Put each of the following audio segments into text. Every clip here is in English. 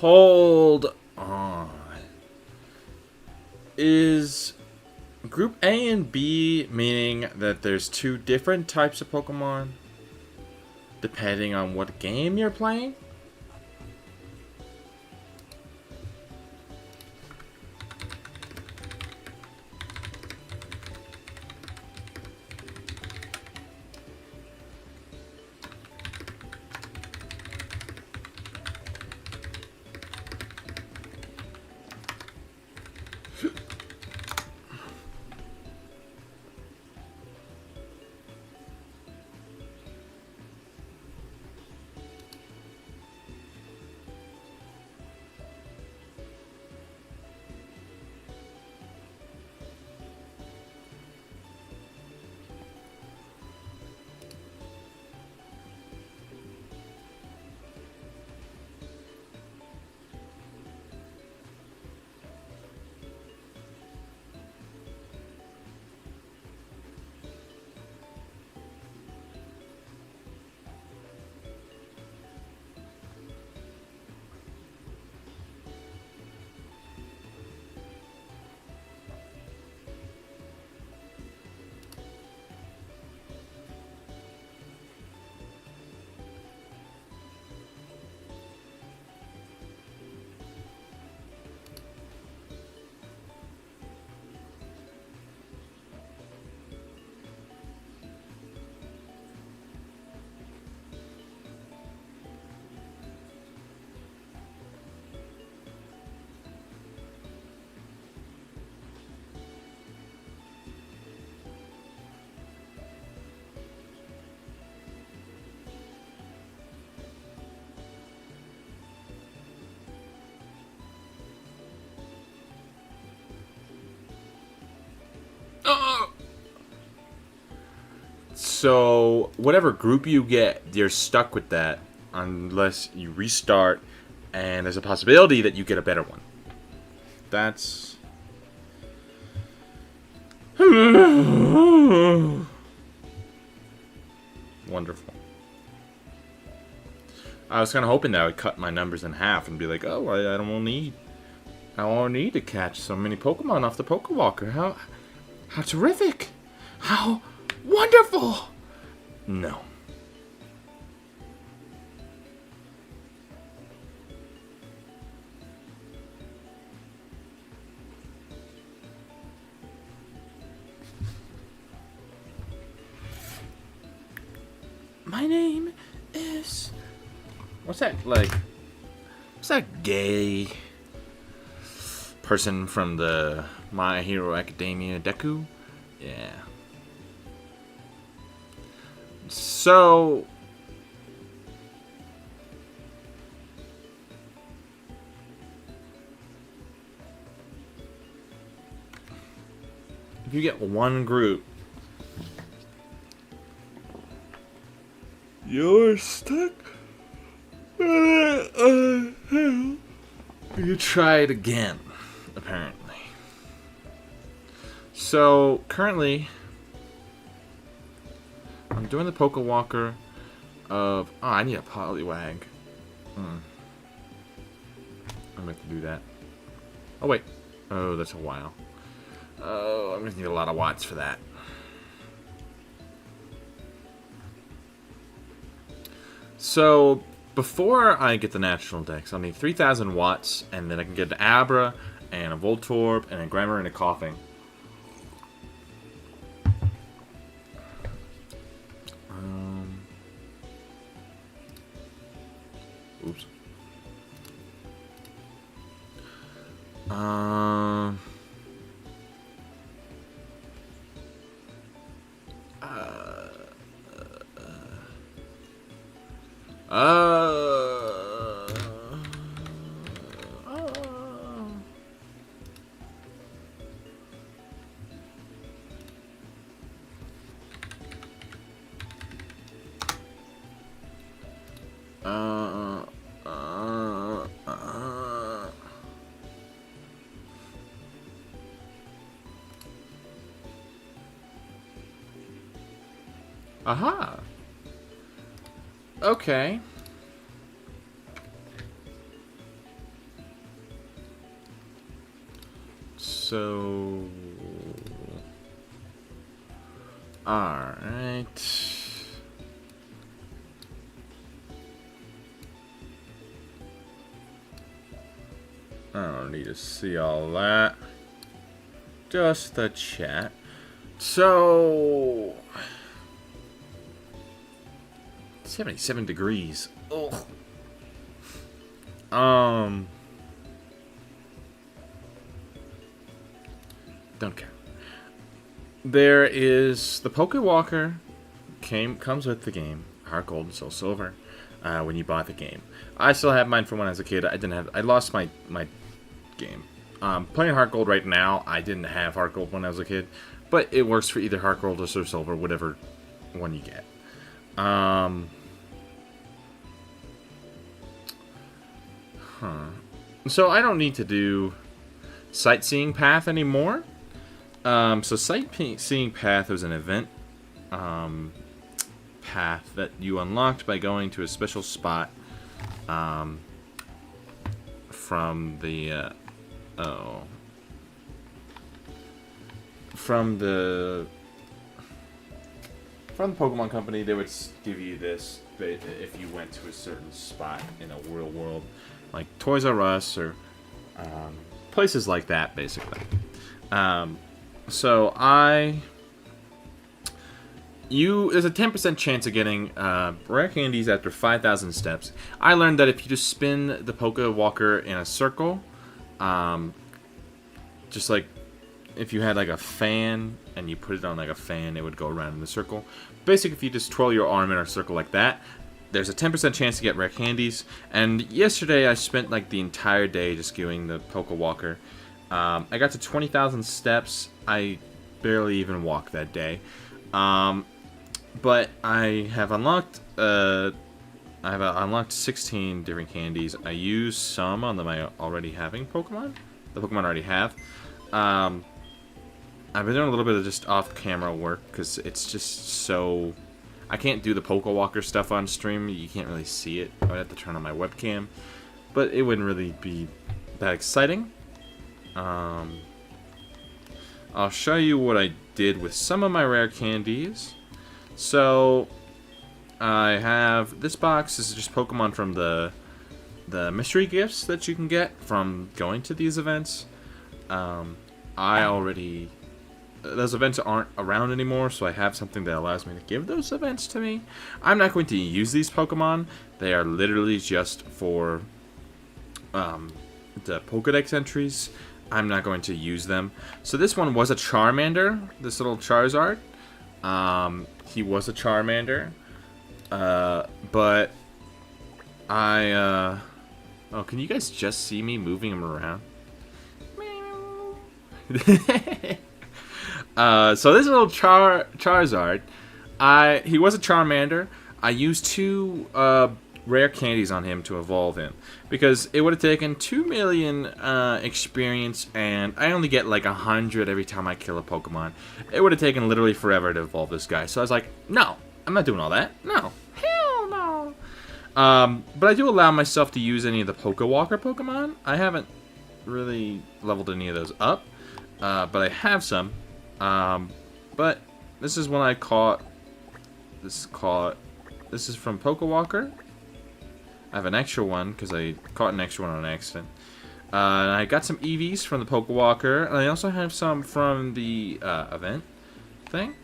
Hold on. Is Group A and B meaning that there's two different types of Pokemon depending on what game you're playing? So, whatever group you get, you're stuck with that unless you restart, and there's a possibility that you get a better one. That's... wonderful. I was kind of hoping that I would cut my numbers in half and be like, oh, I don't need... I don't need to catch so many Pokemon off the Pokewalker. How terrific! How wonderful! No. My name is... What's that, like... What's that gay person from the My Hero Academia, Deku? Yeah. So... if you get one group, you're stuck. You try it again, apparently. So, currently, I'm doing the Pokewalker of... Oh, I need a Poliwag. I'm going to do that. Oh, wait. Oh, that's a while. Oh, I'm going to need a lot of watts for that. So, before I get the natural dex, I'll need 3,000 watts, and then I can get an Abra, and a Voltorb, and a Grammar, and a Coughing. Oops. Aha. Okay. so... Alright. I don't need to see all that. Just the chat. So... 77 degrees. Ugh. Don't care. There is the Poke Walker comes with the game, HeartGold and Soul Silver, when you bought the game. I still have mine from when I was a kid. I lost my game. Playing HeartGold right now. I didn't have HeartGold when I was a kid, but it works for either HeartGold or Soul Silver, whatever one you get. So I don't need to do Sightseeing Path anymore. So Sightseeing Path was an event path that you unlocked by going to a special spot from the Pokemon Company. They would give you this if you went to a certain spot in a real world, like Toys R Us or places like that, basically. So there's a 10% chance of getting rare candies after 5,000 steps. I learned that if you just spin the Poke Walker in a circle, just like if you had like a fan and you put it on like a fan, it would go around in a circle. Basically, if you just twirl your arm in a circle like that, there's a 10% chance to get rare candies. And yesterday, I spent like the entire day just doing the Poke Walker. I got to 20,000 steps. I barely even walked that day. But I have unlocked 16 different candies. I used some on my already having Pokemon. The Pokemon I already have. I've been doing a little bit of just off-camera work because it's just so... I can't do the Poke Walker stuff on stream. You can't really see it. I would have to turn on my webcam. But it wouldn't really be that exciting. I'll show you what I did with some of my rare candies. So, I have this box. This is just Pokemon from the mystery gifts that you can get from going to these events. Those events aren't around anymore, so I have something that allows me to give those events to me. I'm not going to use these Pokemon. They are literally just for the Pokedex entries. I'm not going to use them. So this one was a Charmander, this little Charizard. He was a Charmander. But I, oh, can you guys just see me moving him around? So this little Charizard, he was a Charmander. I used 2 rare candies on him to evolve him because it would have taken 2 million experience, and I only get like 100 every time I kill a Pokemon. It would have taken literally forever to evolve this guy. So I was like, no, I'm not doing all that. No, hell no. But I do allow myself to use any of the Poke Walker Pokemon. I haven't really leveled any of those up, but I have some. But this is one I caught. This is from Poke Walker. I have an extra one because I caught an extra one on accident. And I got some EVs from the Poke Walker, and I also have some from the event thing.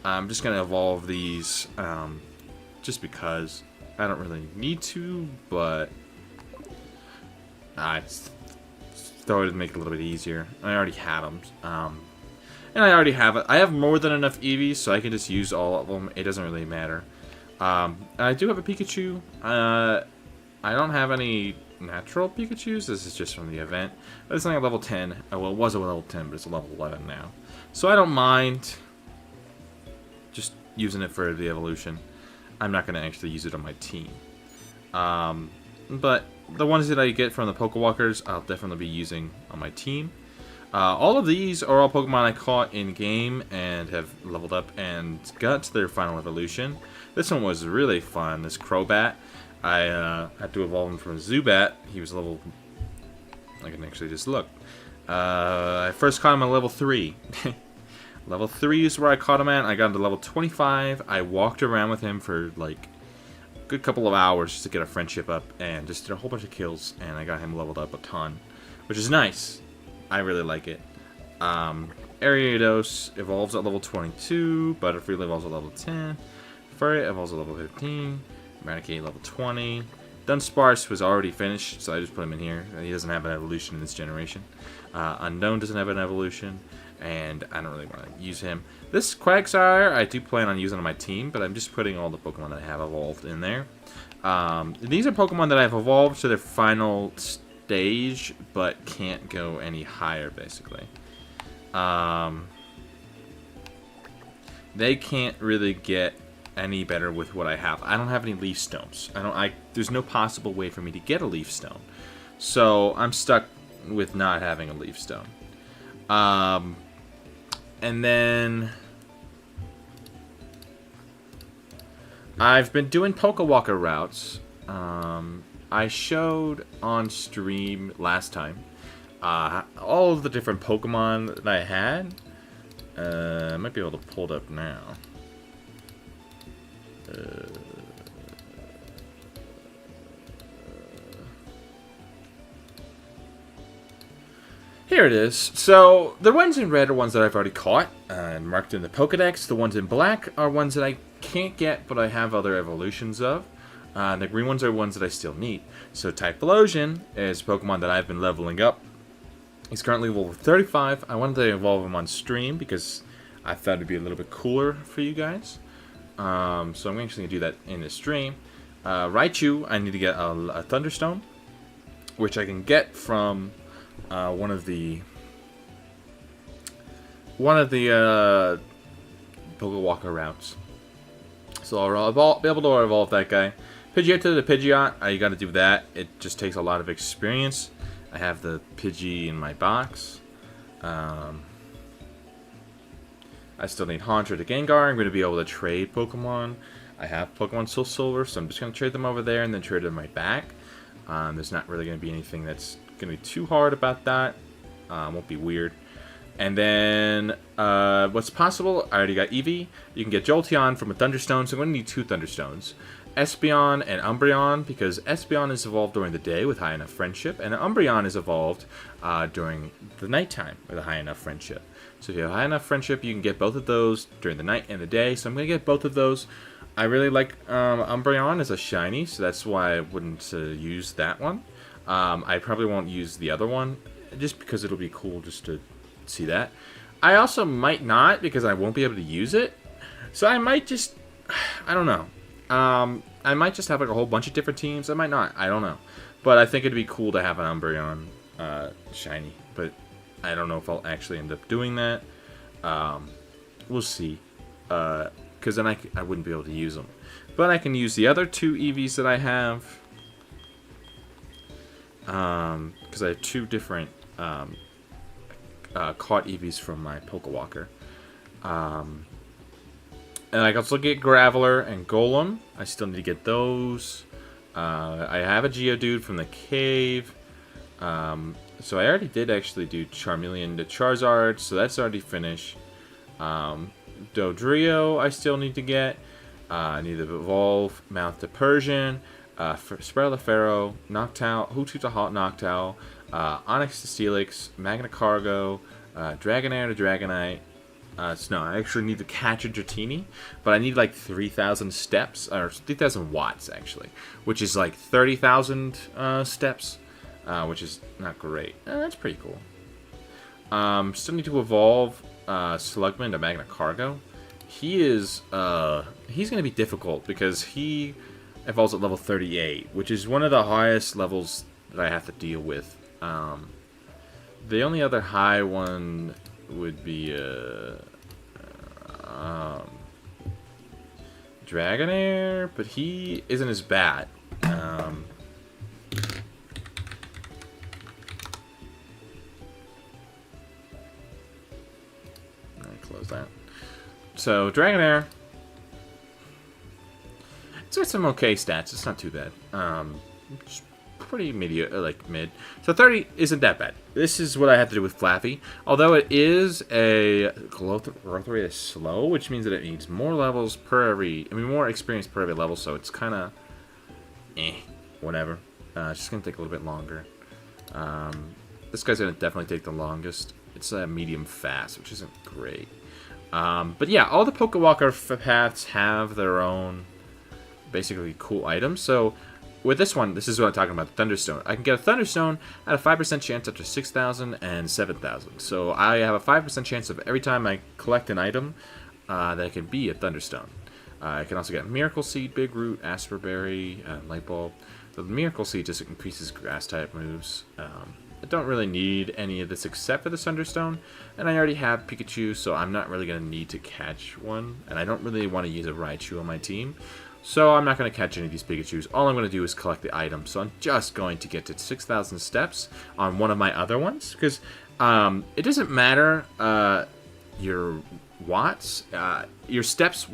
I'm just gonna evolve these just because I don't really need to, but I thought it'd make it a little bit easier. I already had them. And I already have it. I have more than enough EVs, so I can just use all of them. It doesn't really matter. I do have a Pikachu. I don't have any natural Pikachus. This is just from the event. But it's only a level 10. Well, it was a level 10, but it's a level 11 now. So I don't mind just using it for the evolution. I'm not going to actually use it on my team. But the ones that I get from the Pokewalkers, I'll definitely be using on my team. All of these are all Pokemon I caught in-game and have leveled up and got to their final evolution. This one was really fun, this Crobat. I had to evolve him from Zubat. He was level... I can actually just look. I first caught him at level 3. Level 3 is where I caught him at. I got him to level 25. I walked around with him for like a good couple of hours just to get a friendship up and just did a whole bunch of kills, and I got him leveled up a ton, which is nice. I really like it. Ariados evolves at level 22. Butterfree evolves at level 10. Furry evolves at level 15. Eradicate level 20. Dunsparce was already finished, so I just put him in here. He doesn't have an evolution in this generation. Unknown doesn't have an evolution, and I don't really want to use him. This Quagsire, I do plan on using on my team, but I'm just putting all the Pokemon that I have evolved in there. These are Pokemon that I've evolved to their final stage, but can't go any higher, basically. They can't really get any better with what I have. I don't have any Leaf Stones. There's no possible way for me to get a Leaf Stone. So I'm stuck with not having a Leaf Stone. And then I've been doing Pokewalker routes. I showed on stream last time all of the different Pokemon that I had. I might be able to pull it up now. Here it is. So, the ones in red are ones that I've already caught and marked in the Pokedex. The ones in black are ones that I can't get, but I have other evolutions of. The green ones are ones that I still need. So, Typhlosion is a Pokemon that I've been leveling up. He's currently level 35. I wanted to evolve him on stream because I thought it'd be a little bit cooler for you guys. So I'm actually going to do that in the stream. Raichu, I need to get a Thunderstone, which I can get from one of the Pokewalker routes. So I'll be able to evolve that guy. Pidgeot to the Pidgeot, you got to do that. It just takes a lot of experience. I have the Pidgey in my box. I still need Haunter to Gengar. I'm going to be able to trade Pokemon. I have Pokemon Soul Silver, so I'm just going to trade them over there and then trade them right back. There's not really going to be anything that's going to be too hard about that. Won't be weird. And then, what's possible? I already got Eevee. You can get Jolteon from a Thunderstone, so I'm going to need 2 Thunderstones. Espeon and Umbreon, because Espeon is evolved during the day with high enough friendship, and Umbreon is evolved during the nighttime with a high enough friendship. So if you have high enough friendship, you can get both of those during the night and the day. So I'm going to get both of those. I really like Umbreon as a shiny, so that's why I wouldn't use that one. I probably won't use the other one, just because it'll be cool just to see that. I also might not, because I won't be able to use it. So I might just, I don't know. I might just have like a whole bunch of different teams. I might not. I don't know. But I think it'd be cool to have an Umbreon shiny. But I don't know if I'll actually end up doing that. We'll see. Because then I wouldn't be able to use them. But I can use the other 2 Eevees that I have. Because I have 2 different caught Eevees from my Pokewalker. And I can also get Graveler and Golem. I still need to get those. I have a Geodude from the cave. So I already did actually do Charmeleon to Charizard, so that's already finished. Dodrio I still need to get. I need to evolve Mouth to Persian, Sparrowlifero, Noctowl, Hoothoot to Hot Noctowl, Onix to Steelix, Magna Cargo, Dragonair to Dragonite. No, I actually need to catch a Dratini, but I need like 3,000 steps, or 3,000 watts actually, which is like 30,000 steps, which is not great. That's pretty cool. Still need to evolve Slugman to Magna Cargo. He's going to be difficult because he evolves at level 38, which is one of the highest levels that I have to deal with. The only other high one would be Dragonair, but he isn't as bad. Close that. So Dragonair, it's got some okay stats. It's not too bad. pretty mid. So 30 isn't that bad. This is what I have to do with Flaffy. Although it is a growth rate is slow, which means that it needs more levels per every, more experience per every level. So it's kind of, whatever. It's just gonna take a little bit longer. This guy's gonna definitely take the longest. It's a medium fast, which isn't great. But yeah, all the Pokewalker paths have their own basically cool items. So with this one, this is what I'm talking about, the Thunderstone. I can get a Thunderstone at a 5% chance after 6,000 and 7,000. So I have a 5% chance of every time I collect an item that it can be a Thunderstone. I can also get Miracle Seed, Big Root, Asper Berry, Light Bulb. So the Miracle Seed just increases grass type moves. I don't really need any of this except for the Thunderstone, and I already have Pikachu, so I'm not really going to need to catch one, and I don't really want to use a Raichu on my team, so I'm not going to catch any of these Pikachus. All I'm going to do is collect the items, so I'm just going to get to 6,000 steps on one of my other ones, because it doesn't matter your watts, your steps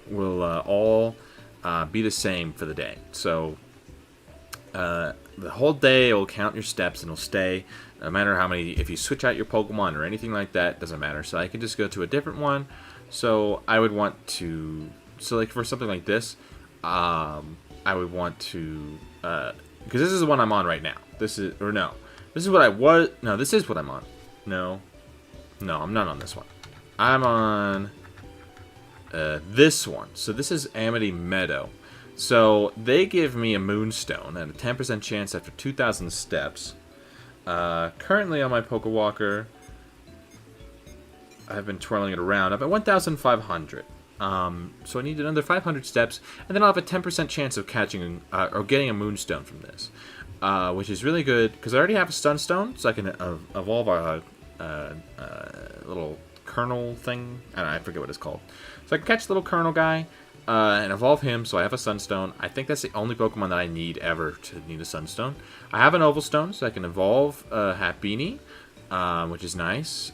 will all be the same for the day, so the whole day it will count your steps and it'll stay no matter how many. If you switch out your Pokemon or anything like that, doesn't matter. So I can just go to a different one. So I would want to, so like for something like this, I would want to, because this is the one I'm on right now. This is what I was. No, this is what I'm on. No, I'm not on this one. I'm on this one. So this is Amity Meadow. So they give me a Moonstone at a 10% chance after 2,000 steps. Currently on my Pokewalker, I've been twirling it around. I'm at 1,500. So I need another 500 steps, and then I'll have a 10% chance of catching or getting a Moonstone from this, which is really good because I already have a Sunstone, so I can evolve a little Colonel thing. I forget what it's called. So I can catch the little Colonel guy. And evolve him, so I have a Sunstone. I think that's the only Pokemon that I need ever to need a Sunstone. I have an Ovalstone, so I can evolve Happiny, which is nice.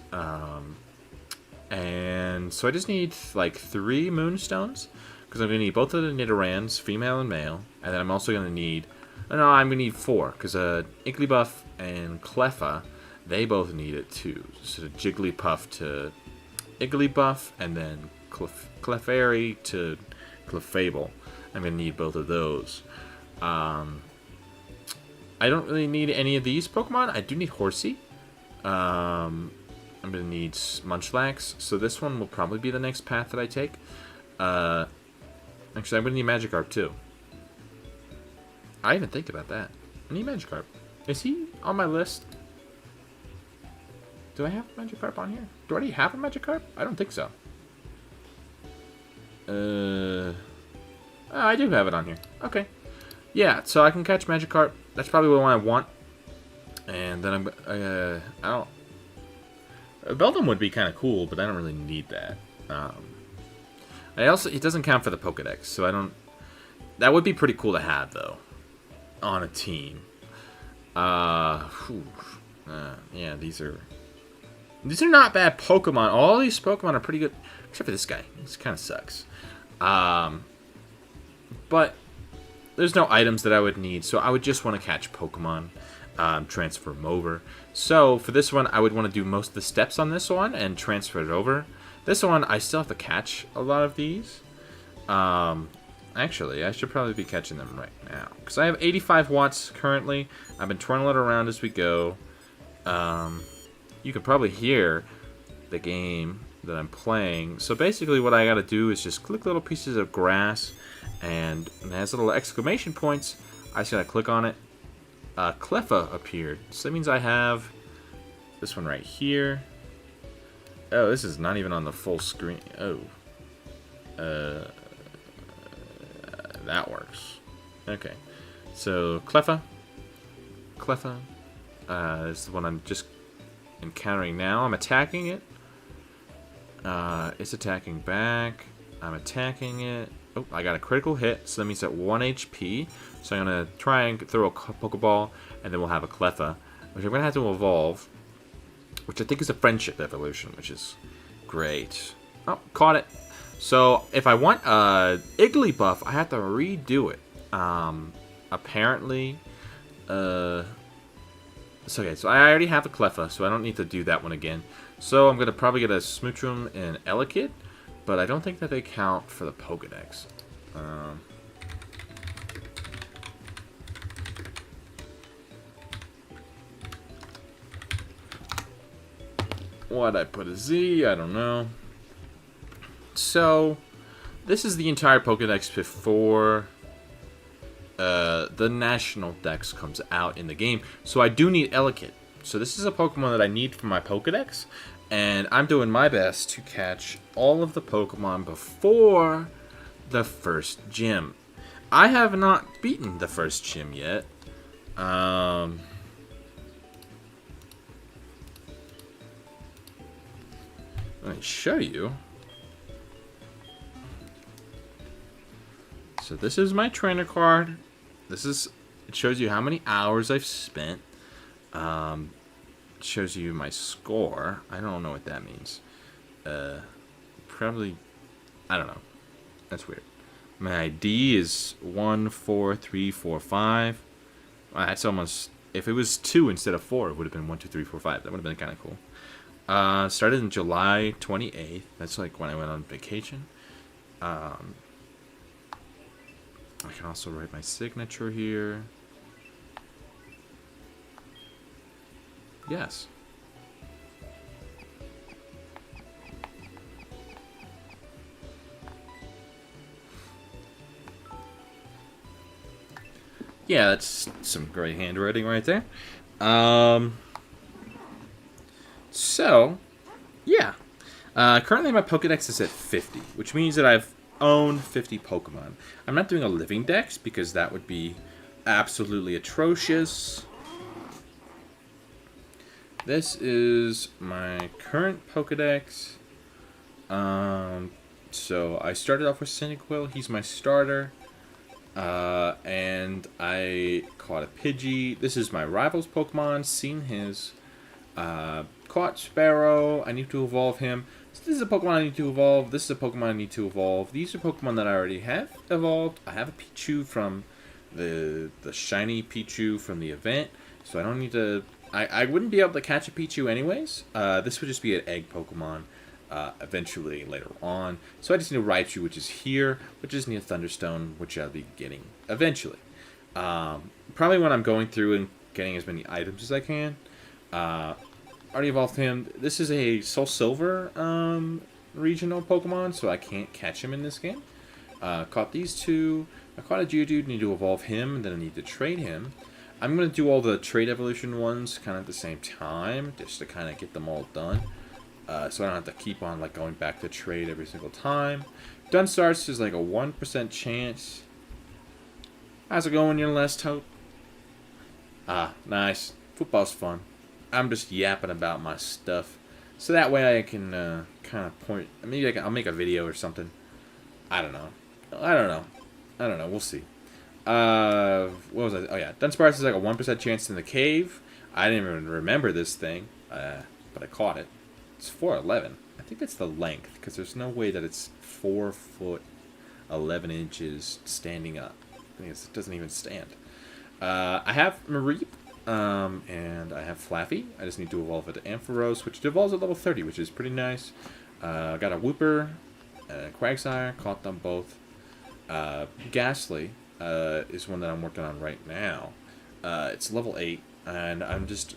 And so I just need like 3 Moonstones, because I'm going to need both of the Nidorans, female and male. And then I'm also going to need, I'm going to need 4, because Igglybuff and Cleffa, they both need it too. So the Jigglypuff to Igglybuff, and then Clefairy to Clefable. I'm going to need both of those. I don't really need any of these Pokemon. I do need Horsey. I'm going to need Munchlax. So this one will probably be the next path that I take. Actually, I'm going to need Magikarp too. I didn't think about that. I need Magikarp. Is he on my list? Do I have Magikarp on here? Do I already have a Magikarp? I don't think so. I do have it on here. Okay. Yeah, so I can catch Magikarp. That's probably the one I want. And then I don't... Beldum would be kind of cool, but I don't really need that. It doesn't count for the Pokedex, so I don't... That would be pretty cool to have, though. On a team. Yeah, these are not bad Pokemon. All these Pokemon are pretty good. Except for this guy. This kind of sucks. But there's no items that I would need, so I would just want to catch Pokemon, transfer them over. So for this one, I would want to do most of the steps on this one and transfer it over. This one, I still have to catch a lot of these. Actually, I should probably be catching them right now, because I have 85 watts currently. I've been twirling it around as we go. You can probably hear the game that I'm playing. So basically what I gotta do is just click little pieces of grass, and it has little exclamation points. I just gotta click on it. Cleffa appeared. So that means I have this one right here. Oh, this is not even on the full screen. Oh. That works. Okay. So Cleffa is the one I'm just encountering now. I'm attacking it. It's attacking back. I'm attacking it. Oh, I got a critical hit, so that means at 1 HP. So I'm going to try and throw a Pokeball, and then we'll have a Cleffa, which I'm going to have to evolve, which I think is a Friendship evolution, which is great. Oh, caught it. So if I want Igglybuff, I have to redo it. Apparently, So, okay, so I already have a Cleffa, so I don't need to do that one again. So I'm going to probably get a Smoochum and Elekid, but I don't think that they count for the Pokedex. Why'd I put a Z? I don't know. So, this is the entire Pokedex before the National Dex comes out in the game. So I do need Elekid. So this is a Pokemon that I need for my Pokedex. And I'm doing my best to catch all of the Pokemon before the first gym. I have not beaten the first gym yet. Let me show you. So this is my trainer card. It shows you how many hours I've spent. It shows you my score. I don't know what that means. Probably, I don't know. That's weird. My ID is 14345. Well, that's almost. If it was 2 instead of 4, it would have been 1, 2, 3, 4, 5. That would have been kind of cool. Started in July 28th. That's like when I went on vacation. I can also write my signature here. Yes. Yeah, that's some great handwriting right there. So, yeah. Currently my Pokedex is at 50, which means that I've owned 50 Pokemon. I'm not doing a living dex because that would be absolutely atrocious. This is my current Pokedex. So I started off with Cyndaquil. He's my starter. And I caught a Pidgey. This is my rival's Pokemon. Seen his. Caught Sparrow. I need to evolve him. So this is a Pokemon I need to evolve. This is a Pokemon I need to evolve. These are Pokemon that I already have evolved. I have a Pichu from the shiny Pichu from the event. So I don't need to... I wouldn't be able to catch a Pichu anyways. This would just be an egg Pokemon eventually later on. So I just need a Raichu, which is here. Which just need a Thunderstone, which I'll be getting eventually. Probably when I'm going through and getting as many items as I can. Already evolved him. This is a Soul Silver regional Pokemon, so I can't catch him in this game. Caught these two. I caught a Geodude, need to evolve him, and then I need to trade him. I'm going to do all the trade evolution ones kind of at the same time, just to kind of get them all done. So I don't have to keep on like going back to trade every single time. Dunstarce is like a 1% chance. How's it going, your last hope? Ah, nice. Football's fun. I'm just yapping about my stuff. So that way I can kind of point... Maybe I'll make a video or something. I don't know. We'll see. What was I? Oh yeah, Dunsparce is like a 1% chance in the cave. I didn't even remember this thing, but I caught it. It's 4'11". I think that's the length, because there's no way that it's 4 foot 11 inches standing up. I think it doesn't even stand. I have Mareep, and I have Flaffy. I just need to evolve it to Ampharos, which evolves at level 30, which is pretty nice. Got a Wooper, Quagsire, caught them both. Ghastly is one that I'm working on right now. It's level 8, and I'm just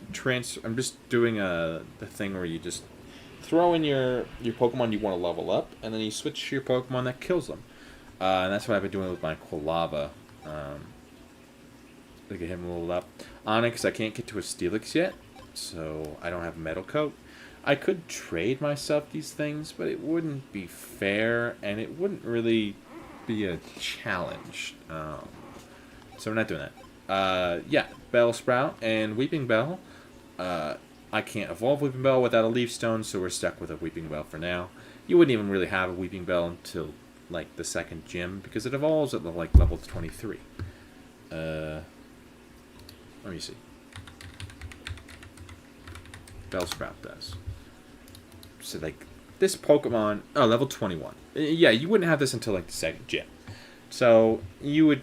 doing the thing where you just throw in your Pokemon you want to level up, and then you switch to your Pokemon that kills them. And that's what I've been doing with my Quilava. To get him leveled up. Onix, I can't get to a Steelix yet, so I don't have a Metal Coat. I could trade myself these things, but it wouldn't be fair, and it wouldn't really be a challenge. So we're not doing that. Yeah, Bellsprout and Weeping Bell. I can't evolve Weeping Bell without a Leaf Stone, so we're stuck with a Weeping Bell for now. You wouldn't even really have a Weeping Bell until like the second gym, because it evolves at like level 23. Let me see. Bellsprout does. So like this Pokemon, oh, level 21. Yeah, you wouldn't have this until like the second gym. So you would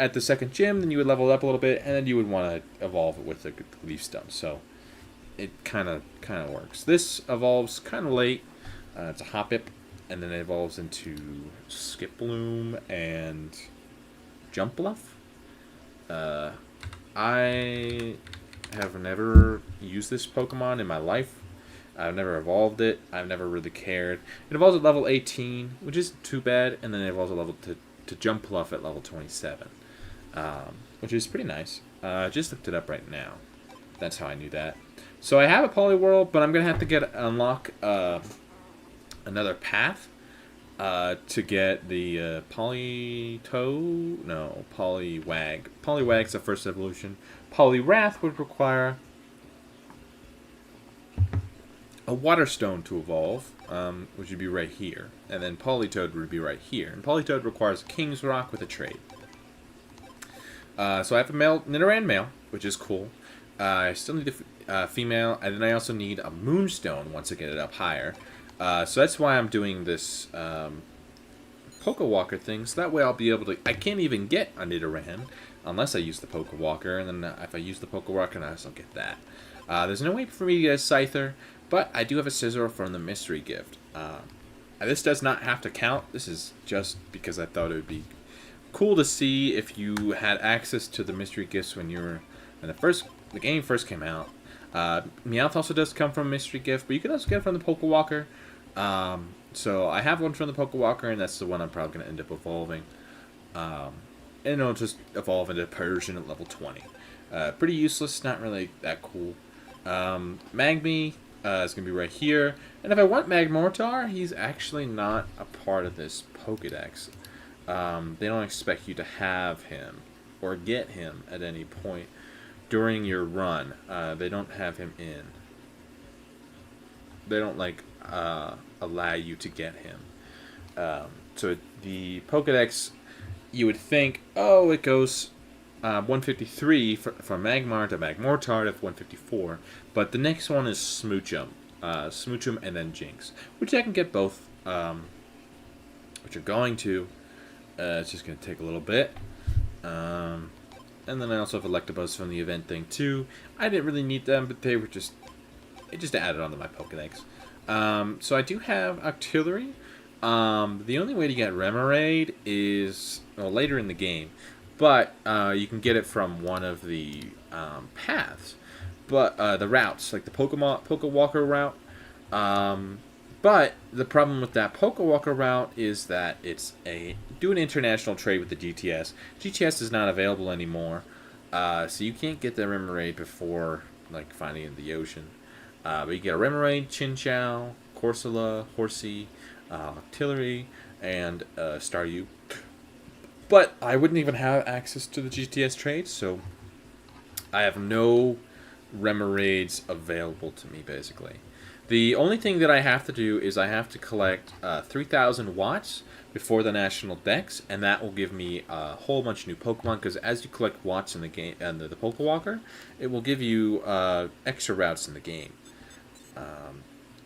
at the second gym, then you would level it up a little bit, and then you would want to evolve it with the leaf stone. So it kind of works. This evolves kind of late. It's a Hoppip, and then it evolves into Skip Bloom and Jump Bluff. I have never used this Pokemon in my life. I've never evolved it. I've never really cared. It evolves at level 18, which isn't too bad, and then it evolves at level to Jump Bluff at level 27, which is pretty nice. Just looked it up right now. That's how I knew that. So I have a Poliwhirl, but I'm gonna have to unlock another path to get the Poliwag. Poliwag's the first evolution. Poliwrath would require a Water Stone to evolve, which would be right here. And then Politoed would be right here. And Politoed requires a King's Rock with a trade. So I have a Nidoran male, which is cool. I still need a female, and then I also need a Moonstone once I get it up higher. So that's why I'm doing this Pokewalker thing, so that way I'll be able to... I can't even get a Nidoran unless I use the Pokewalker, and then if I use the Pokewalker, I'll get that. There's no way for me to get a Scyther, but I do have a Scizor from the Mystery Gift. This does not have to count. This is just because I thought it would be cool to see if you had access to the Mystery Gifts when the game first came out. Meowth also does come from a Mystery Gift, but you can also get it from the Pokewalker. So I have one from the Pokewalker, and that's the one I'm probably going to end up evolving. And it'll just evolve into Persian at level 20. Pretty useless, not really that cool. Magmy is going to be right here. And if I want Magmortar, he's actually not a part of this Pokedex. They don't expect you to have him or get him at any point during your run. They don't have him in. They don't allow you to get him. So the Pokedex, you would think, oh, it goes 153 from Magmar to Magmortar to 154, but the next one is Smoochum. Smoochum and then Jinx, which I can get both, which are going to. It's just going to take a little bit. And then I also have Electabuzz from the event thing too. I didn't really need them, but they were just added onto my Pokedex. So I do have Octillery. The only way to get Remoraid is later in the game, but you can get it from one of the paths, but the routes, like the Pokewalker route. But the problem with that Pokewalker route is that it's do an international trade with the GTS. GTS is not available anymore, so you can't get the Remoraid before finding it in the ocean. But you get a Remoraid, Chinchou, Corsola, Horsey, Octillery, and Staryu. But I wouldn't even have access to the GTS trade, so I have no Remoraids available to me, basically. The only thing that I have to do is I have to collect 3,000 watts before the National Dex, and that will give me a whole bunch of new Pokemon, because as you collect watts in the game and the Pokewalker, it will give you extra routes in the game.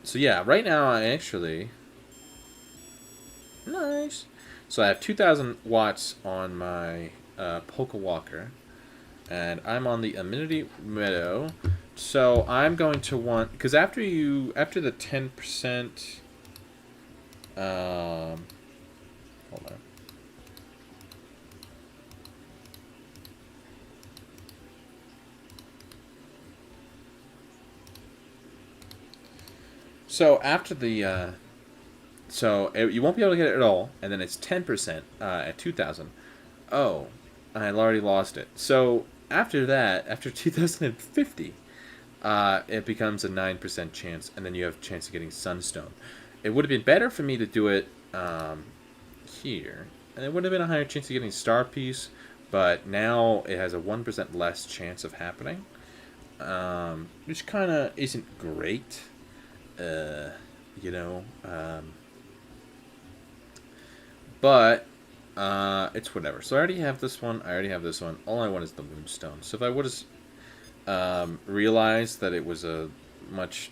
So yeah, right now I actually... Nice! So I have 2,000 watts on my Pokewalker, and I'm on the Amenity Meadow. So I'm going to want, because after the 10%, hold on. So after the, you won't be able to get it at all, and then it's 10% at 2,000. Oh, I already lost it. So after that, after 2,050, it becomes a 9% chance, and then you have a chance of getting Sunstone. It would have been better for me to do it here, and it would have been a higher chance of getting Star Piece, but now it has a 1% less chance of happening, which kind of isn't great, you know, but it's whatever. So I already have this one, all I want is the Moonstone. So if I would have realized that it was a much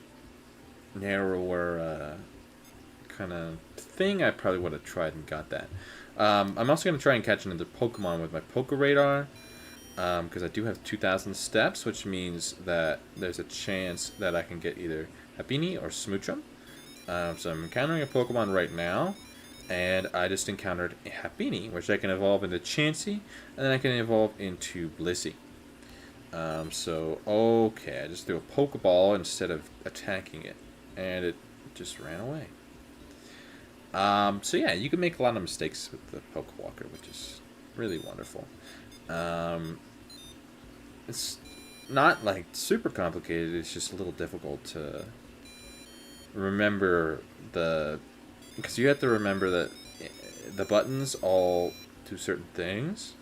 narrower kind of thing, I probably would have tried and got that. I'm also going to try and catch another Pokemon with my Poke Radar, because I do have 2,000 steps, which means that there's a chance that I can get either Happiny or Smoochum. So I'm encountering a Pokemon right now, and I just encountered a Happiny, which I can evolve into Chansey, and then I can evolve into Blissey. So, okay, I just threw a Pokeball instead of attacking it, and it just ran away. So yeah, you can make a lot of mistakes with the Pokewalker, which is really wonderful. It's not like super complicated, it's just a little difficult to remember because you have to remember that the buttons all do certain things.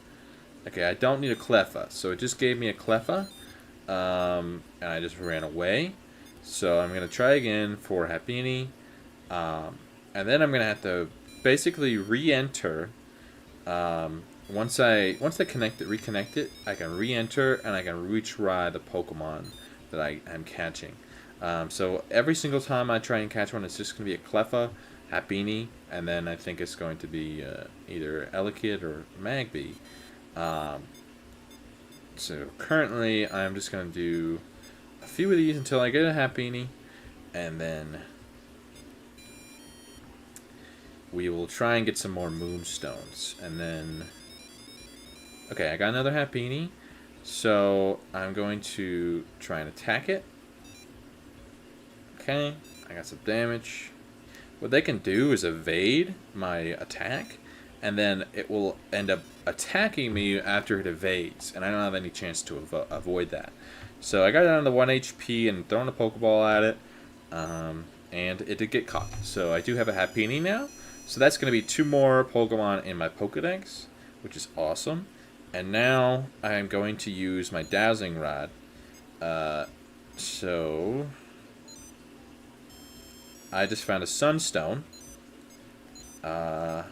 Okay, I don't need a Cleffa, so it just gave me a Cleffa, and I just ran away. So I'm going to try again for Happiny, and then I'm going to have to basically re-enter. Once I reconnect it, I can re-enter, and I can retry the Pokemon that I'm catching. So every single time I try and catch one, it's just going to be a Cleffa, Happiny, and then I think it's going to be either Elekid or Magby. So currently, I'm just going to do a few of these until I get a Happiny, and then we will try and get some more Moonstones, and then... Okay, I got another Happiny, so I'm going to try and attack it. Okay, I got some damage. What they can do is evade my attack, and then it will end up attacking me after it evades, and I don't have any chance to avoid that. So I got it down to 1 HP and thrown a Pokeball at it, and it did get caught. So I do have a Happiny now, so that's going to be 2 more Pokemon in my Pokedex, which is awesome. And now I'm going to use my Dowsing Rod. So I just found a Sunstone. I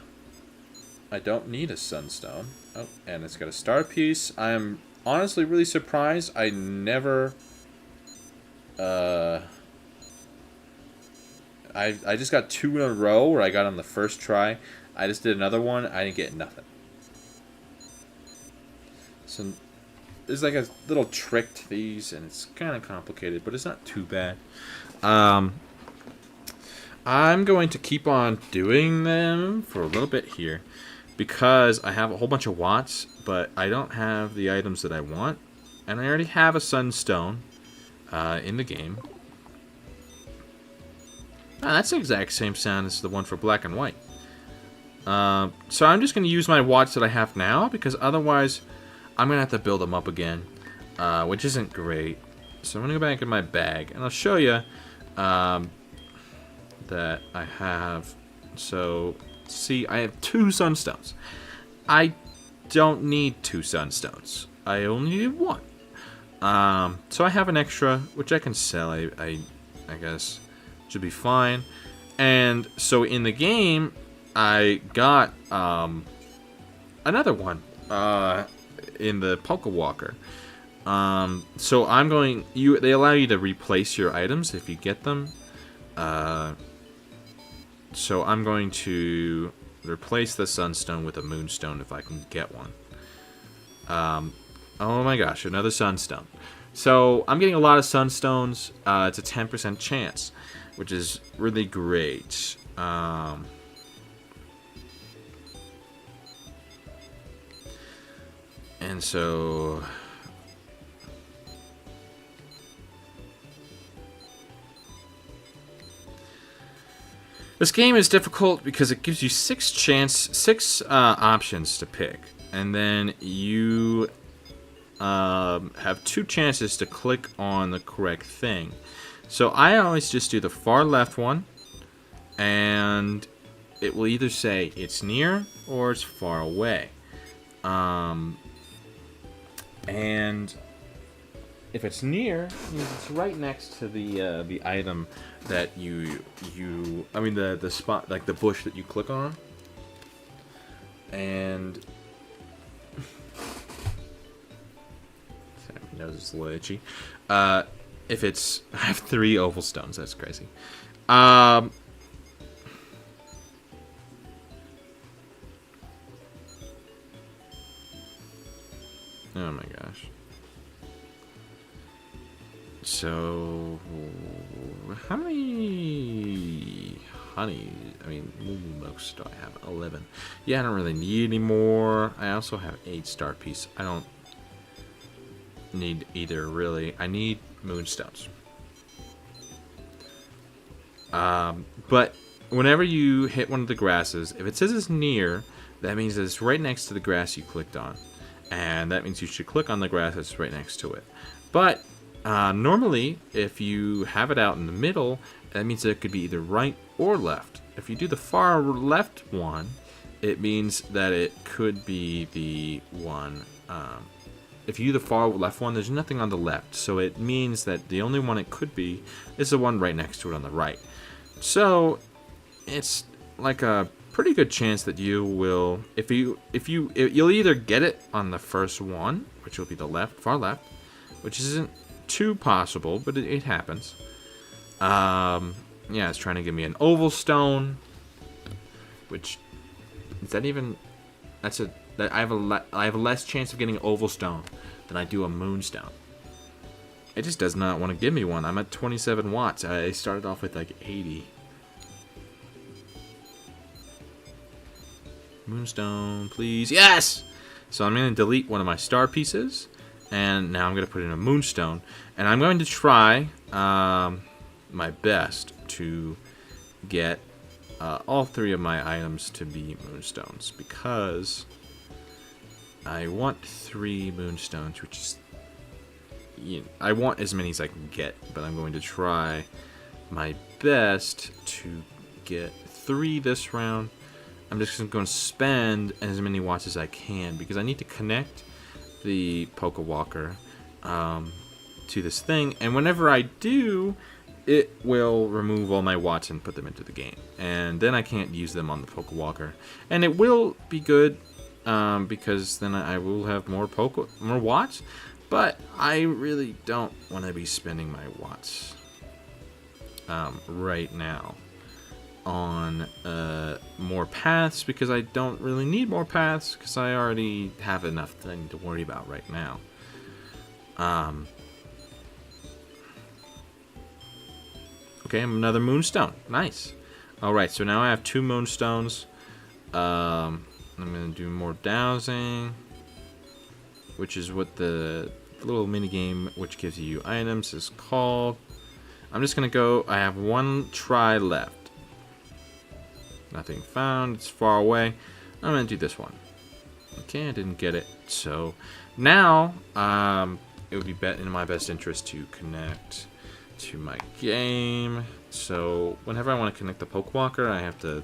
don't need a Sunstone. Oh, and it's got a Star Piece. I am honestly really surprised. I never... I just got 2 in a row where I got on the first try. I just did another one. I didn't get nothing. So there's like a little trick to these, and it's kind of complicated, but it's not too bad. I'm going to keep on doing them for a little bit here, because I have a whole bunch of watts, but I don't have the items that I want, and I already have a Sunstone in the game. That's the exact same sound as the one for Black and White. So I'm just going to use my watts that I have now, because otherwise I'm going to have to build them up again, which isn't great. So I'm going to go back in my bag, and I'll show you that I have... So, see, I have 2 Sunstones. I don't need 2 Sunstones. I only need 1. So I have an extra, which I can sell, I guess. Should be fine. And so in the game, I got another one in the Pokewalker. So I'm going... They allow you to replace your items if you get them. So I'm going to replace the Sunstone with a Moonstone if I can get one. Oh my gosh, another Sunstone. So I'm getting a lot of Sunstones. It's a 10% chance, which is really great. And so... This game is difficult because it gives you 6 options to pick, and then you have 2 chances to click on the correct thing. So I always just do the far left one, and it will either say it's near or it's far away. And if it's near, it means it's right next to the item that the spot, like the bush that you click on. And sorry, my nose is a little itchy. If it's, I have 3 oval stones. That's crazy. Oh my gosh. So, how many honey? I mean, most do I have? 11. Yeah, I don't really need any more. I also have 8 star piece. I don't need either, really. I need moonstones. But whenever you hit one of the grasses, if it says it's near, that means that it's right next to the grass you clicked on. And that means you should click on the grass that's right next to it. But normally, if you have it out in the middle, that means that it could be either right or left. If you do the far left one, it means that it could be the one. If you do the far left one, there's nothing on the left. So it means that the only one it could be is the one right next to it on the right. So it's like a pretty good chance that you will, you'll either get it on the first one, which will be the far left, which isn't too possible, but it happens. Yeah, it's trying to give me an oval stone, which is that even? I have a less chance of getting oval stone than I do a moonstone. It just does not want to give me one. I'm at 27 watts. I started off with like 80. Moonstone, please. Yes! So I'm going to delete one of my star pieces. And now I'm going to put in a moonstone. And I'm going to try my best to get all 3 of my items to be moonstones. Because I want 3 moonstones, which is... I want as many as I can get, but I'm going to try my best to get 3 this round. I'm just going to spend as many watts as I can because I need to connect the Pokewalker to this thing, and whenever I do, it will remove all my watts and put them into the game, and then I can't use them on the Pokewalker, and it will be good because then I will have more watts. But I really don't want to be spending my watts right now on more paths because I don't really need more paths because I already have enough thing to worry about right now. Okay, another moonstone. Nice. Alright, so now I have 2 moonstones. I'm going to do more dowsing, which is what the little mini game which gives you items is called. I'm just gonna go. I have 1 try left. Nothing found. It's far away. I'm gonna do this one. Okay, I didn't get it. So now it would be in my best interest to connect to my game. So whenever I want to connect the Pokewalker, I have to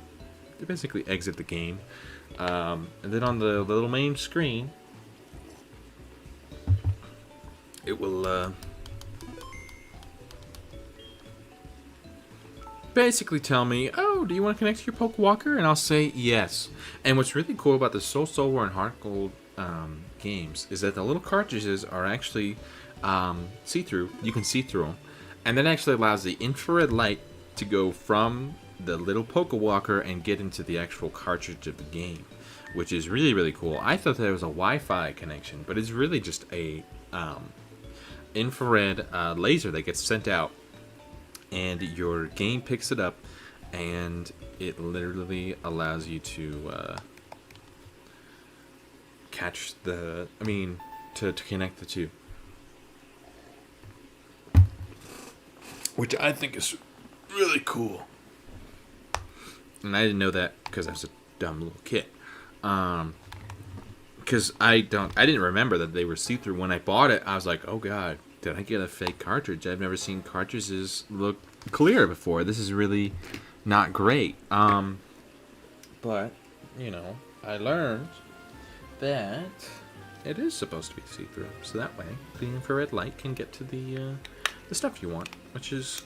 basically exit the game. And then on the little main screen, it will basically tell me, oh, do you want to connect to your Pokewalker? And I'll say yes. And what's really cool about the Soul Silver and HeartGold games is that the little cartridges are actually see-through. You can see through them. And that actually allows the infrared light to go from the little Pokewalker and get into the actual cartridge of the game, which is really, really cool. I thought that it was a Wi-Fi connection, but it's really just a infrared laser that gets sent out, and your game picks it up, and it literally allows you to to connect the two, which I think is really cool. And I didn't know that because I was a dumb little kid. Because I didn't remember that they were see-through. When I bought it, I was like, oh god, did I get a fake cartridge? I've never seen cartridges look clear before. This is really not great. But, you know, I learned that it is supposed to be see-through. So that way, the infrared light can get to the stuff you want, which is,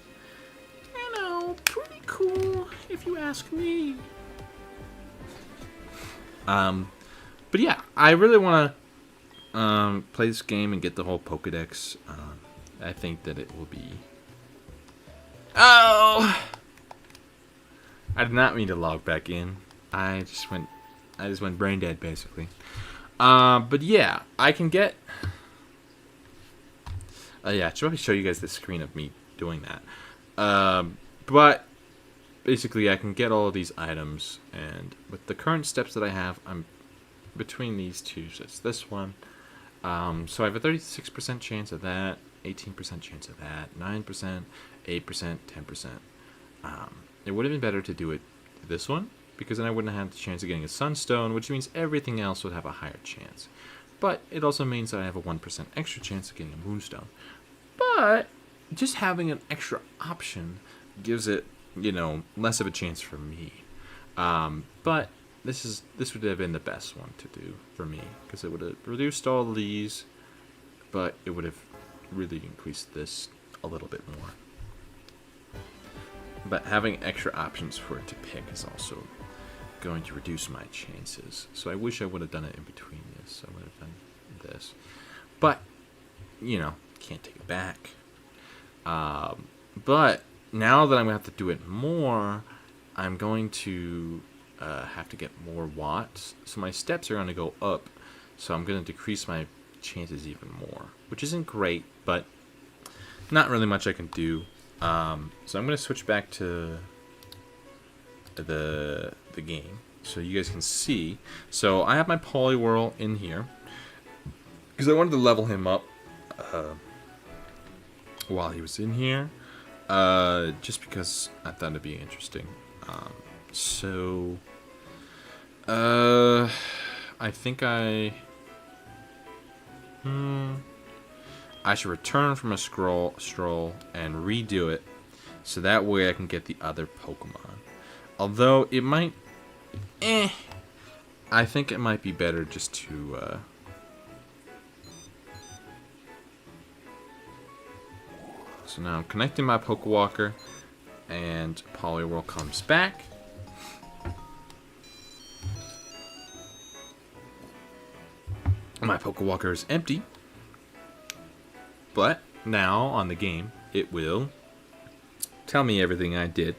you know, pretty cool, if you ask me. But yeah, I really want to play this game and get the whole Pokedex. I think that it will be... Oh! I did not mean to log back in. I just went brain dead, basically. But yeah, I can get... yeah, I should probably show you guys the screen of me doing that. But basically, I can get all of these items, and with the current steps that I have, I'm between these two. So it's this one. So I have a 36% chance of that, 18% chance of that, 9%, 8%, 10%. It would have been better to do it this one, because then I wouldn't have had the chance of getting a sunstone, which means everything else would have a higher chance. But it also means that I have a 1% extra chance of getting a moonstone. But just having an extra option gives it, less of a chance for me. But this would have been the best one to do for me, because it would have reduced all of these, but it would have really increased this a little bit more. But having extra options for it to pick is also going to reduce my chances. So I wish I would have done it in between this. I would have done this. But, can't take it back. But now that I'm going to have to do it more, I'm going to have to get more watts. So my steps are going to go up. So I'm going to decrease my chances even more. Which isn't great, but not really much I can do. So I'm going to switch back to the game so you guys can see. So I have my Poliwhirl in here because I wanted to level him up while he was in here, just because I thought it'd be interesting. I think I should return from a stroll and redo it, so that way I can get the other Pokemon. Although it might, I think it might be better just to, so now I'm connecting my Pokewalker, and Poliwhirl comes back. My Pokewalker is empty. But now on the game, it will tell me everything I did.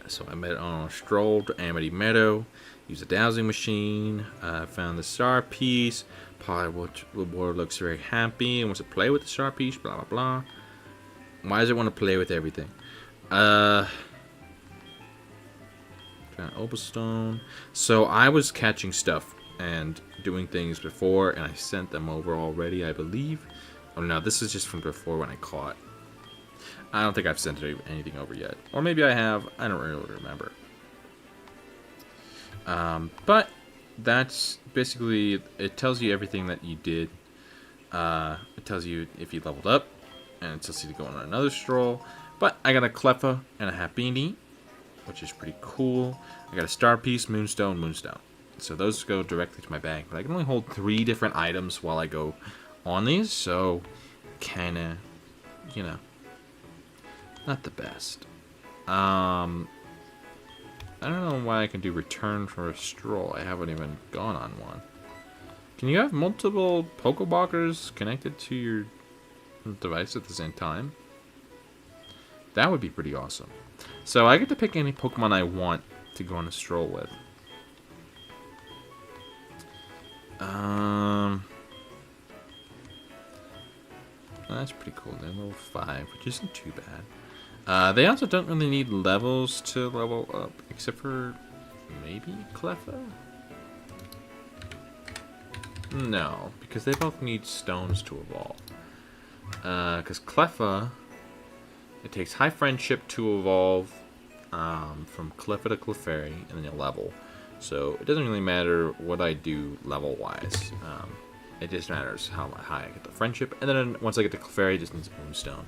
So I met on a stroll to Amity Meadow, used a dowsing machine, found the star piece. Poliwhirl looks very happy and wants to play with the star piece, blah blah blah. Why does it want to play with everything? Found Opalstone. So I was catching stuff and doing things before, and I sent them over already, I believe. Oh no, this is just from before when I caught. I don't think I've sent anything over yet. Or maybe I have. I don't really remember. But that's basically, it tells you everything that you did. It tells you if you leveled up, and it tells you to go on another stroll. But I got a Cleffa and a Happiny, which is pretty cool. I got a Star Piece, Moonstone, Moonstone. So those go directly to my bag. But I can only hold 3 different items while I go on these, so kinda, not the best. I don't know why I can do return for a stroll. I haven't even gone on one. Can you have multiple Pokewalkers connected to your device at the same time? That would be pretty awesome. So I get to pick any Pokemon I want to go on a stroll with. That's pretty cool. They're level 5, which isn't too bad. They also don't really need levels to level up, except for maybe Cleffa? No, because they both need stones to evolve. Because Cleffa, it takes High Friendship to evolve from Cleffa to Clefairy, and then you level. So it doesn't really matter what I do level-wise. It just matters how high I get the Friendship. And then once I get the Clefairy, it just needs a Moonstone.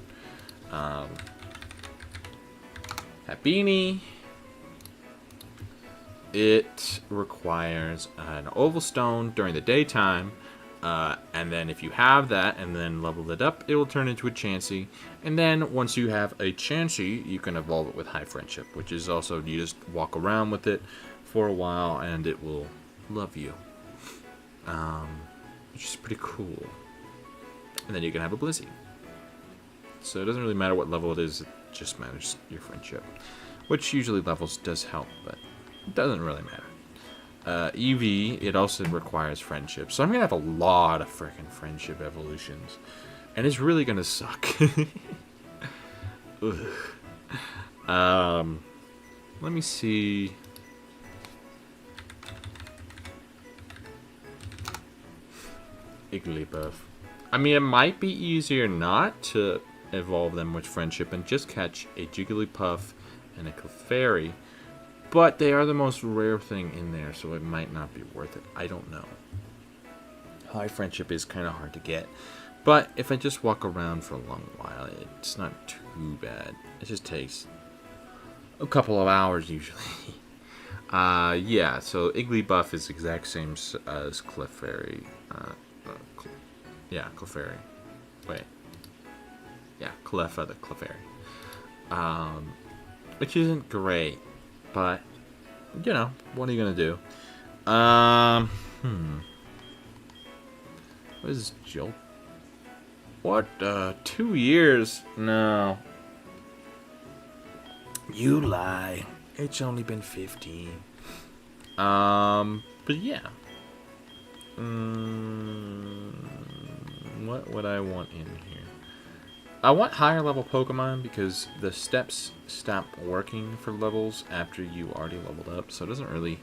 Happiny. It requires an Oval Stone during the daytime. And then if you have that and then level it up, it will turn into a Chansey. And then once you have a Chansey, you can evolve it with High Friendship, which is also, you just walk around with it for a while and it will love you. Which is pretty cool. And then you can have a Blizzy. So it doesn't really matter what level it is, it just matters your friendship. Which usually levels does help, but it doesn't really matter. EV, it also requires friendship. So I'm going to have a lot of freaking friendship evolutions. And it's really going to suck. Let me see. Igglybuff. I mean, it might be easier not to evolve them with friendship and just catch a Jigglypuff and a Clefairy. But they are the most rare thing in there, so it might not be worth it. I don't know. High friendship is kind of hard to get. But if I just walk around for a long while, it's not too bad. It just takes a couple of hours usually. Yeah, so Igglybuff is the exact same as Clefairy. Yeah, Clefairy. Wait. Yeah, Cleffa the Clefairy. Which isn't great, but, you know, what are you gonna do? What is Jolt? What, 2 years? No. You lie. It's only been 15. But yeah. What would I want in here? I want higher level Pokemon because the steps stop working for levels after you already leveled up, so it doesn't really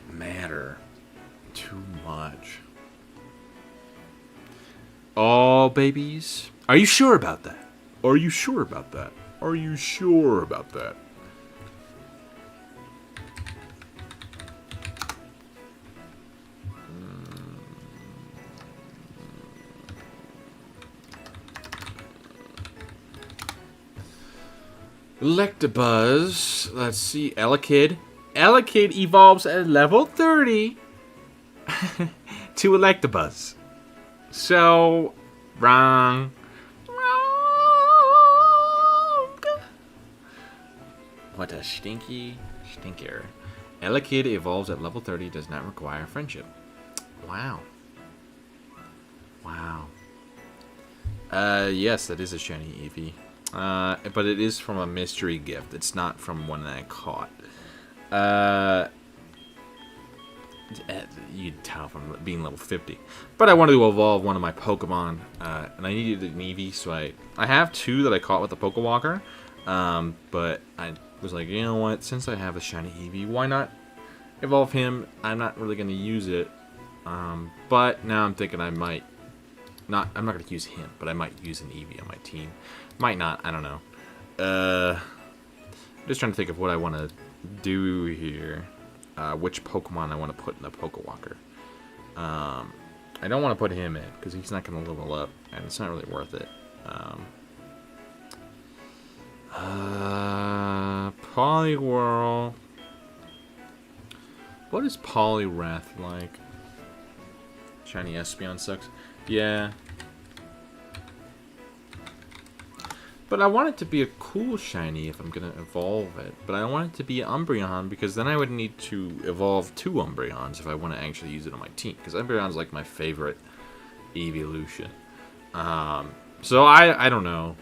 matter too much. Oh, babies. Are you sure about that? Are you sure about that? Are you sure about that? Electabuzz. Let's see. Elekid. Elekid evolves at level 30 to Electabuzz. So, wrong. What a stinker. Elekid evolves at level 30, does not require friendship. Wow. Wow. Yes, that is a shiny Eevee. But it is from a mystery gift. It's not from one that I caught. You'd tell from being level 50. But I wanted to evolve one of my Pokemon, and I needed an Eevee, so I have 2 that I caught with the Pokewalker. But I was like, you know what? Since I have a shiny Eevee, why not evolve him? I'm not really going to use it. But now I'm thinking I might not. I'm not going to use him, but I might use an Eevee on my team. Might not. I don't know. I'm just trying to think of what I want to do here. Which Pokemon I want to put in the Pokewalker. I don't want to put him in because he's not going to level up, and it's not really worth it. Poliwhirl. What is Poliwrath like? Shiny Espeon sucks. Yeah. But I want it to be a cool shiny if I'm going to evolve it. But I want it to be Umbreon because then I would need to evolve 2 Umbreons if I want to actually use it on my team. Because Umbreon's like my favorite evolution. So I don't know.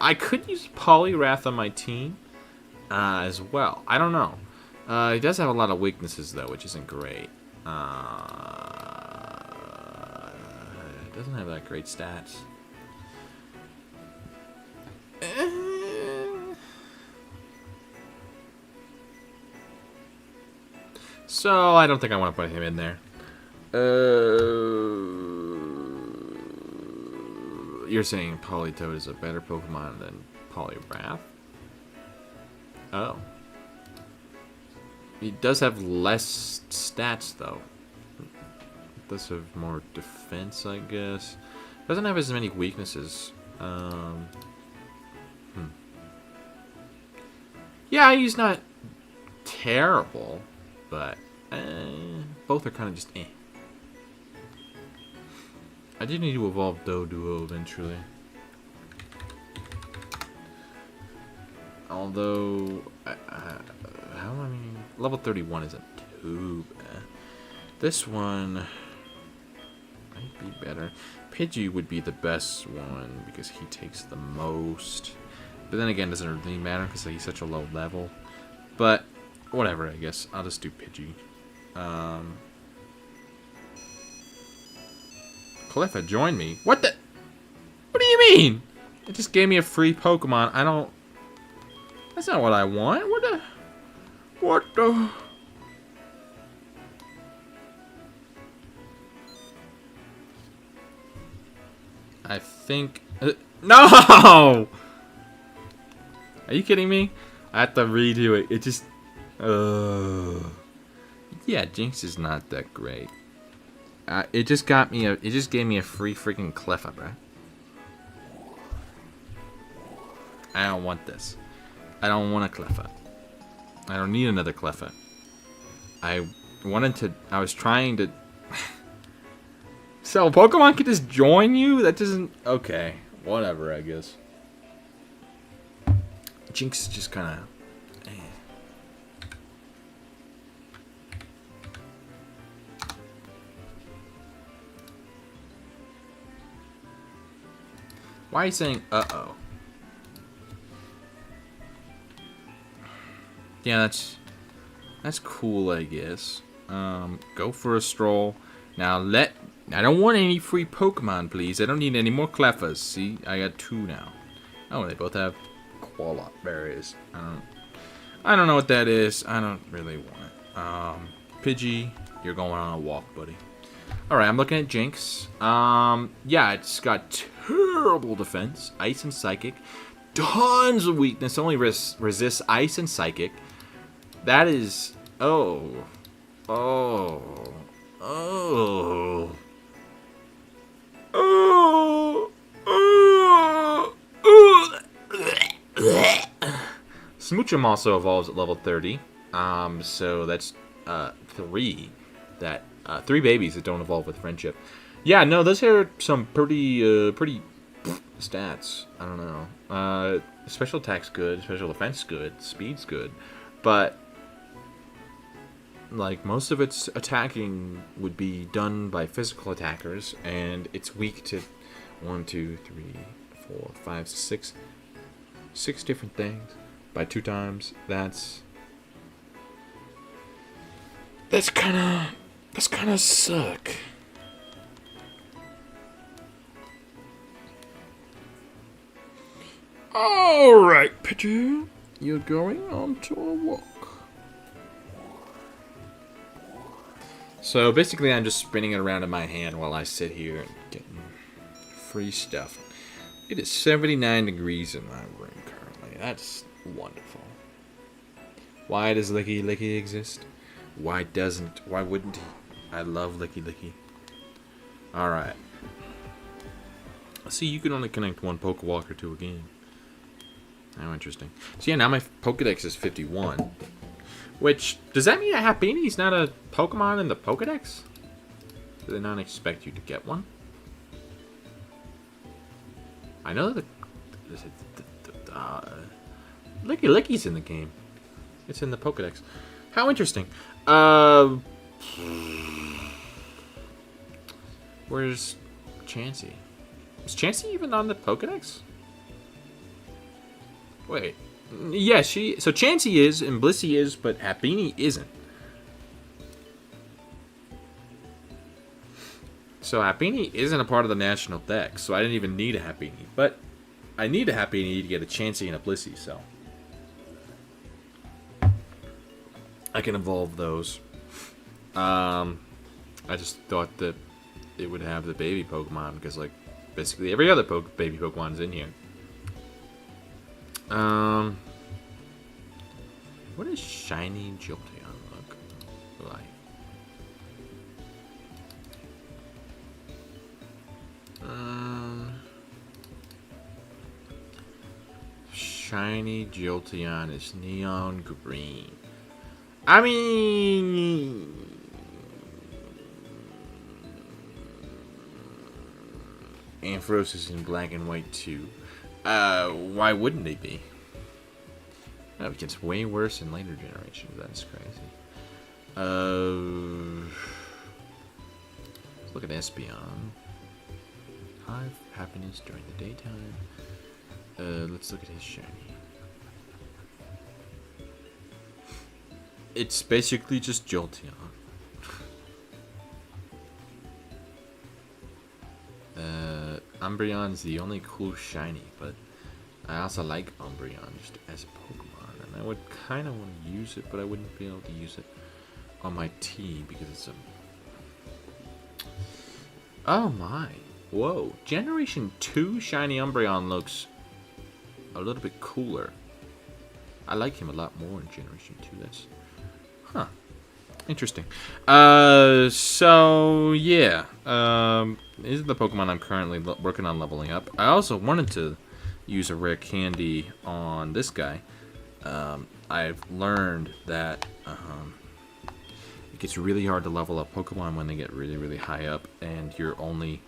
I could use Poliwrath on my team as well. I don't know. He does have a lot of weaknesses though, which isn't great. It doesn't have that great stats. So I don't think I want to put him in there. You're saying Politoed is a better Pokemon than Poliwrath? Oh. He does have less stats, though. Does have more defense, I guess. Doesn't have as many weaknesses. Yeah, he's not terrible, but both are kind of just eh. I do need to evolve Doduo eventually. Although, how many? Level 31 isn't too bad. This one might be better. Pidgey would be the best one because he takes the most. But then again, doesn't really matter because he's such a low level. But whatever, I guess. I'll just do Pidgey. Cleffa, join me. What the? What do you mean? It just gave me a free Pokemon. I don't... That's not what I want. What the... What the... I think... No! Are you kidding me? I have to redo it. It just... Yeah, Jinx is not that great. It just got me a... It just gave me a free freaking Cleffa, bruh. I don't want this. I don't want a Cleffa. I don't need another Cleffa. I was trying to... So, Pokemon can just join you? That doesn't... Okay. Whatever, I guess. Jinx is just kind of... Why are you saying uh-oh? Yeah, that's cool, I guess. Go for a stroll. Now I don't want any free Pokemon, please. I don't need any more Cleffas. See, I got 2 now. Oh, they both have Qualot berries. I don't know what that is. I don't really want it. Pidgey, you're going on a walk, buddy. Alright, I'm looking at Jinx. Yeah, it's got terrible defense. Ice and Psychic. Tons of weakness. Only resists Ice and Psychic. That is... Oh. Smoochum also evolves at level 30. So that's 3 babies that don't evolve with friendship. Yeah, no, those are some pretty stats. I don't know. Special attack's good, special defense good, speed's good, but like most of its attacking would be done by physical attackers, and it's weak to 1, 2, 3, 4, 5, 6 different things by 2 times. That's kind of suck. Alright, Pidgey. You're going on to a walk. So basically I'm just spinning it around in my hand while I sit here and getting free stuff. It is 79 degrees in my room currently. That's wonderful. Why does Licky Licky exist? Why wouldn't he? I love Licky Licky. Alright. See, you can only connect 1 Pokewalker to a game. How interesting. So yeah, now my Pokedex is 51. Which, does that mean that Happini's not a Pokemon in the Pokedex? Do they not expect you to get one? I know that Licky Licky's in the game. It's in the Pokedex. How interesting. Where's Chansey? Is Chansey even on the Pokedex? Wait. Yeah, so Chansey is, and Blissey is, but Happiny isn't. So Happiny isn't a part of the National Dex, so I didn't even need a Happiny. But I need a Happiny to get a Chansey and a Blissey, so I can evolve those. I just thought that it would have the baby Pokemon, because like basically every other baby Pokemon is in here. What does shiny Jolteon look like? Shiny Jolteon is neon green. I mean, Ampharos is in black and white too. Why wouldn't they be? Oh, it gets way worse in later generations. That's crazy. Let's look at Espeon. Hive happiness during the daytime. Let's look at his shiny. It's basically just Jolteon. Umbreon's the only cool shiny, but I also like Umbreon just as a Pokemon, and I would kind of want to use it, but I wouldn't be able to use it on my team because it's a... Oh my. Whoa. Generation 2 shiny Umbreon looks a little bit cooler. I like him a lot more in Generation 2. That's... Huh. Interesting. So, yeah. These are the Pokemon I'm currently working on leveling up. I also wanted to use a rare candy on this guy. I've learned that it gets really hard to level up Pokemon when they get really, really high up, and you're only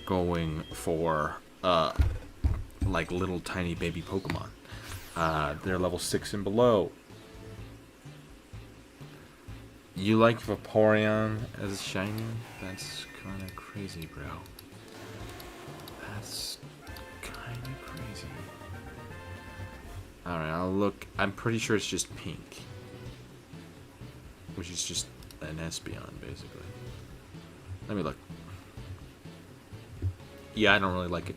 going for like little tiny baby Pokemon. They're level 6 and below. You like Vaporeon as shiny? That's kind of crazy, bro. That's kind of crazy. Alright, I'll look. I'm pretty sure it's just pink. Which is just an Espeon, basically. Let me look. Yeah, I don't really like it.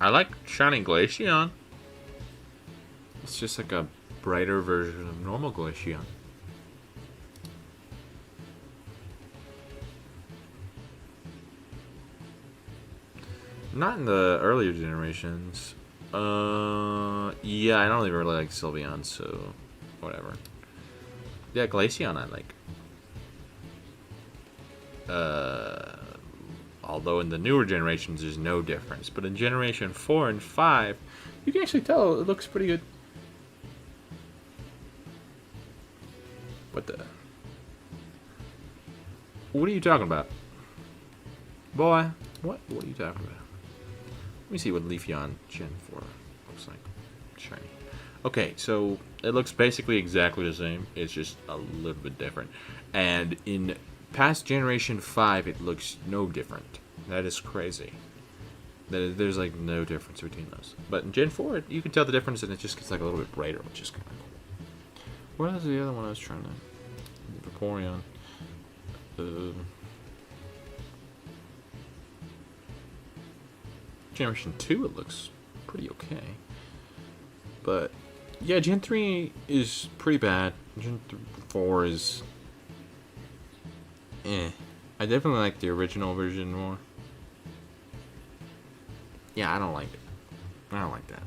I like shiny Glaceon. It's just like a brighter version of normal Glaceon. Not in the earlier generations. Yeah, I don't even really like Sylveon, so whatever. Yeah, Glaceon I like. Although in the newer generations there's no difference, but in Generation 4 and 5, you can actually tell it looks pretty good. What the? What are you talking about? Boy, what are you talking about? Let me see what Leafeon Gen 4 looks like. Shiny. Okay, so it looks basically exactly the same. It's just a little bit different. And in past Generation 5, it looks no different. That is crazy. There's like no difference between those. But in Gen 4, you can tell the difference, and it just gets like a little bit brighter, which is kind of cool. What is the other one I was trying to... Vaporeon. Generation 2, it looks pretty okay. But, yeah, Gen 3 is pretty bad. Gen 4 is... eh. I definitely like the original version more. Yeah, I don't like it. I don't like that.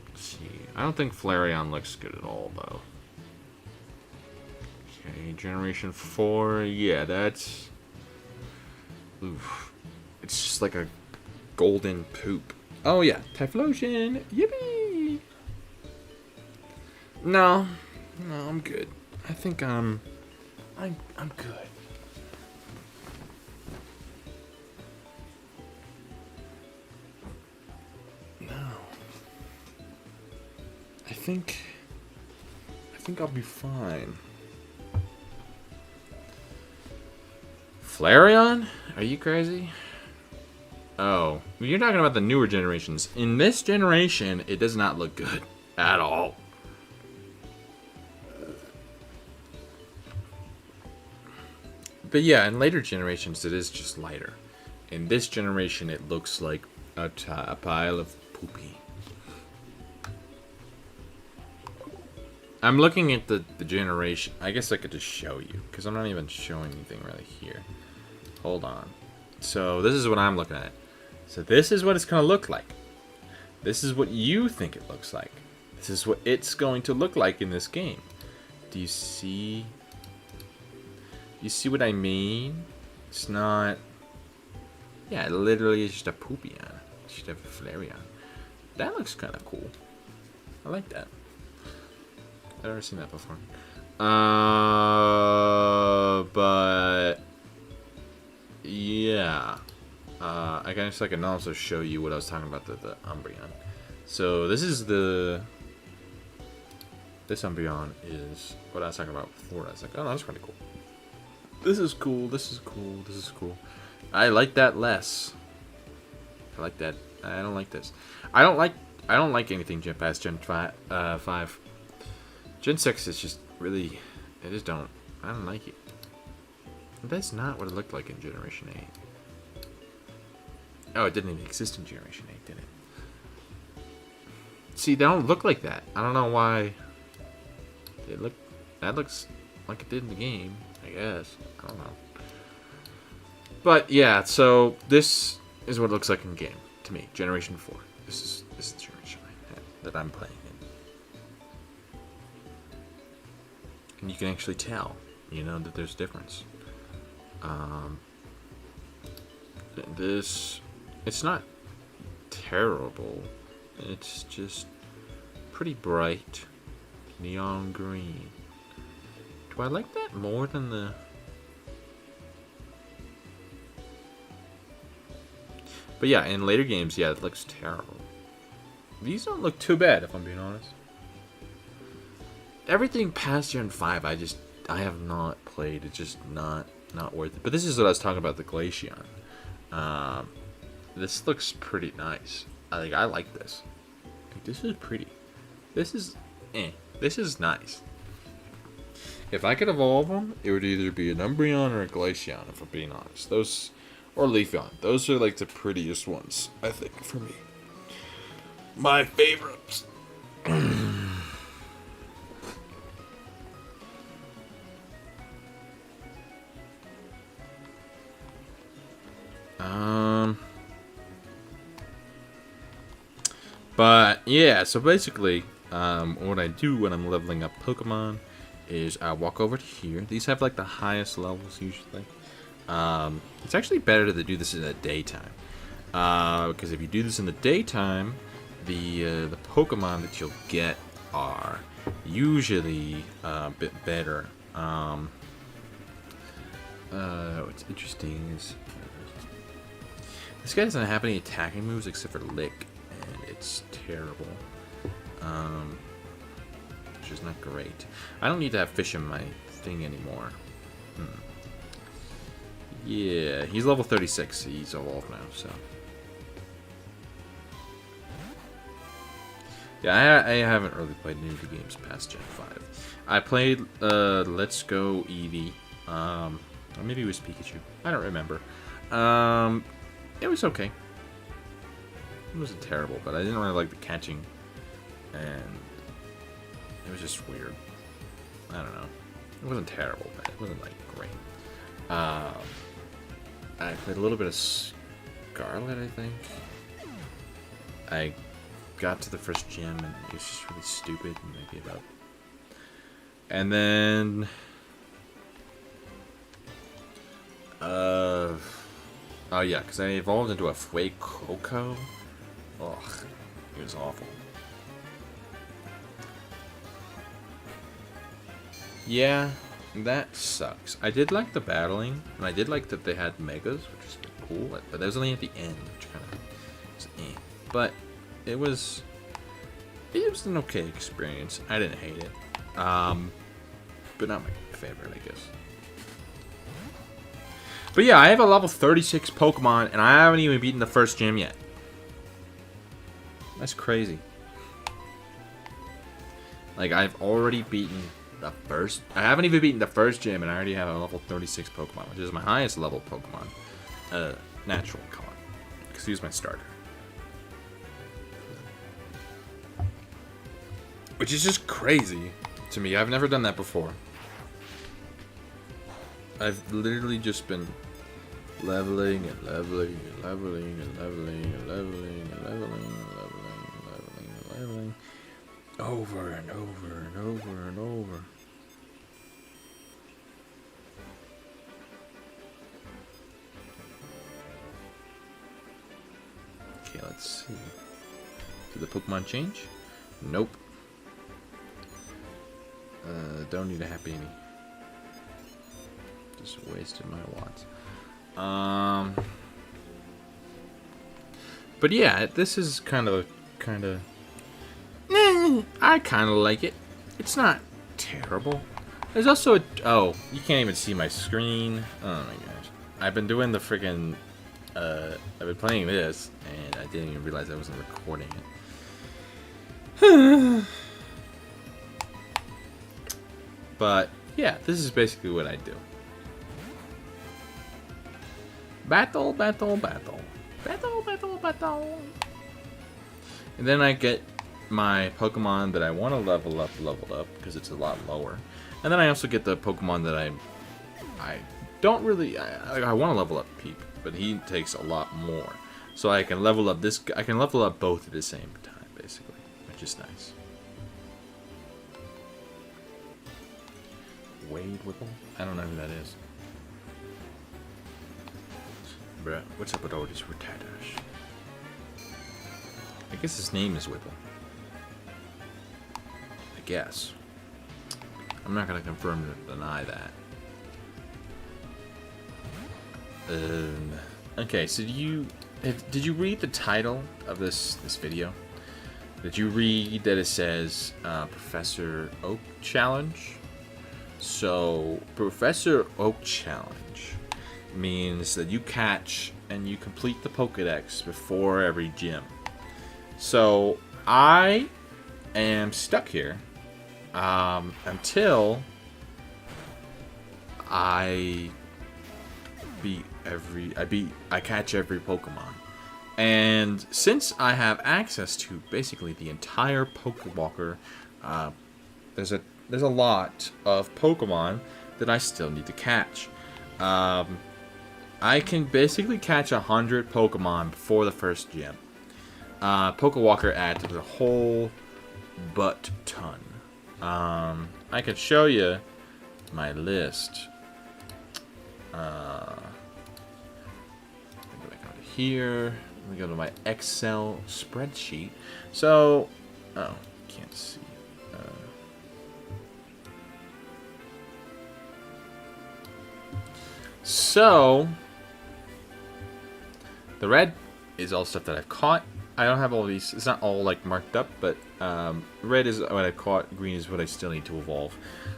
Let's see. I don't think Flareon looks good at all, though. Okay, Generation 4. Yeah, that's... oof. It's just like a golden poop. Oh, yeah. Typhlosion. Yippee! No. No, I'm good. I think I'm good. No. I think I'll be fine. Flareon? Are you crazy? Oh, you're talking about the newer generations. In this generation, it does not look good at all. But yeah, in later generations, it is just lighter. In this generation, it looks like a pile of poopy. I'm looking at the generation. I guess I could just show you, because I'm not even showing anything really here. Hold on. So this is what I'm looking at. So this is what it's going to look like. This is what you think it looks like. This is what it's going to look like in this game. Do you see... you see what I mean? It's not... yeah, it literally is just a Poopyon. It should have a Flareon. That looks kind of cool. I like that. I've never seen that before. But... yeah. I guess I can also show you what I was talking about, the Umbreon. So this is the... this Umbreon is what I was talking about before. I was like, oh, that's pretty cool. This is cool, this is cool, this is cool. I like that less. I like that. I don't like this. I don't like anything past Gen 5. Gen 6 is just really... I don't like it. That's not what it looked like in Generation 8. Oh, it didn't even exist in Generation 8, did it? See, they don't look like that. I don't know why. That looks like it did in the game, I guess. I don't know. But yeah, so this is what it looks like in game to me. Generation 4. This is the generation that I'm playing in. And you can actually tell, that there's a difference. It's not terrible. It's just pretty bright neon green. Do I like that more than the... But yeah, in later games, yeah, it looks terrible. These don't look too bad, if I'm being honest. Everything past Gen 5, I have not played. It's just not worth it. But this is what I was talking about, the Glaceon. This looks pretty nice. I like this. This is pretty. This is nice. If I could evolve them, it would either be an Umbreon or a Glaceon, if I'm being honest. Those, or Leafeon. Those are like the prettiest ones, I think, for me. My favorites. But yeah, so basically, what I do when I'm leveling up Pokemon is I walk over to here. These have like the highest levels usually. It's actually better to do this in the daytime, because if you do this in the daytime, the Pokemon that you'll get are usually a bit better. What's interesting is this guy doesn't have any attacking moves except for Lick, and it's terrible. Which is not great. I don't need to have fish in my thing anymore. Yeah, he's level 36. He's evolved now, so. Yeah, I haven't really played any of the games past Gen 5. I played Let's Go Eevee. Or maybe it was Pikachu. I don't remember. It was okay. It wasn't terrible, but I didn't really like the catching. And it was just weird. I don't know. It wasn't terrible, but it wasn't, like, great. I played a little bit of Scarlet, I think. I got to the first gym, and it was just really stupid, and I gave up. And then... oh yeah, because I evolved into a Fuecoco. Ugh, it was awful. Yeah, that sucks. I did like the battling, and I did like that they had megas, which is cool, but that was only at the end, which kind of was But it was an okay experience. I didn't hate it. But not my favorite, I guess. But yeah, I have a level 36 Pokemon, and I haven't even beaten the first gym yet. That's crazy. Like, I've already beaten the first... I haven't even beaten the first gym, and I already have a level 36 Pokemon, which is my highest level Pokemon. Natural color. Because he's my starter. Which is just crazy to me. I've never done that before. I've literally just been leveling and leveling and leveling and leveling and leveling and leveling and leveling and leveling and leveling over and over and over and over. Okay, let's see. Did the Pokemon change? Nope. Don't need a Happy. Just wasted my watts. But yeah, this is kind of. I kind of like it. It's not terrible. There's also oh, you can't even see my screen. Oh my gosh, I've been doing the freaking I've been playing this, and I didn't even realize I wasn't recording it. But, yeah, this is basically what I do. Battle, battle, battle. Battle, battle, battle. And then I get my Pokemon that I want to level up, because it's a lot lower. And then I also get the Pokemon that I don't really... I want to level up Peep, but he takes a lot more. So I can level up this... I can level up both at the same time, basically, which is nice. Wade Whipple? I don't know who that is. Bruh, what's up with all these retarders? I guess his name is Whipple. I guess. I'm not gonna confirm or deny that. Okay, so did you read the title of this video? Did you read that it says Professor Oak Challenge? So, Professor Oak Challenge means that you catch and you complete the Pokédex before every gym. So, I am stuck here until I catch every Pokemon. And since I have access to basically the entire Pokewalker, there's a lot of Pokemon that I still need to catch. I can basically catch 100 Pokemon before the first gym. Pokewalker adds a whole butt ton. I can show you my list. Let me go back over here. Let me go to my Excel spreadsheet. So, oh, can't see. So, the red is all stuff that I've caught. I don't have all these. It's not all like marked up, but red is what I caught. Green is what I still need to evolve.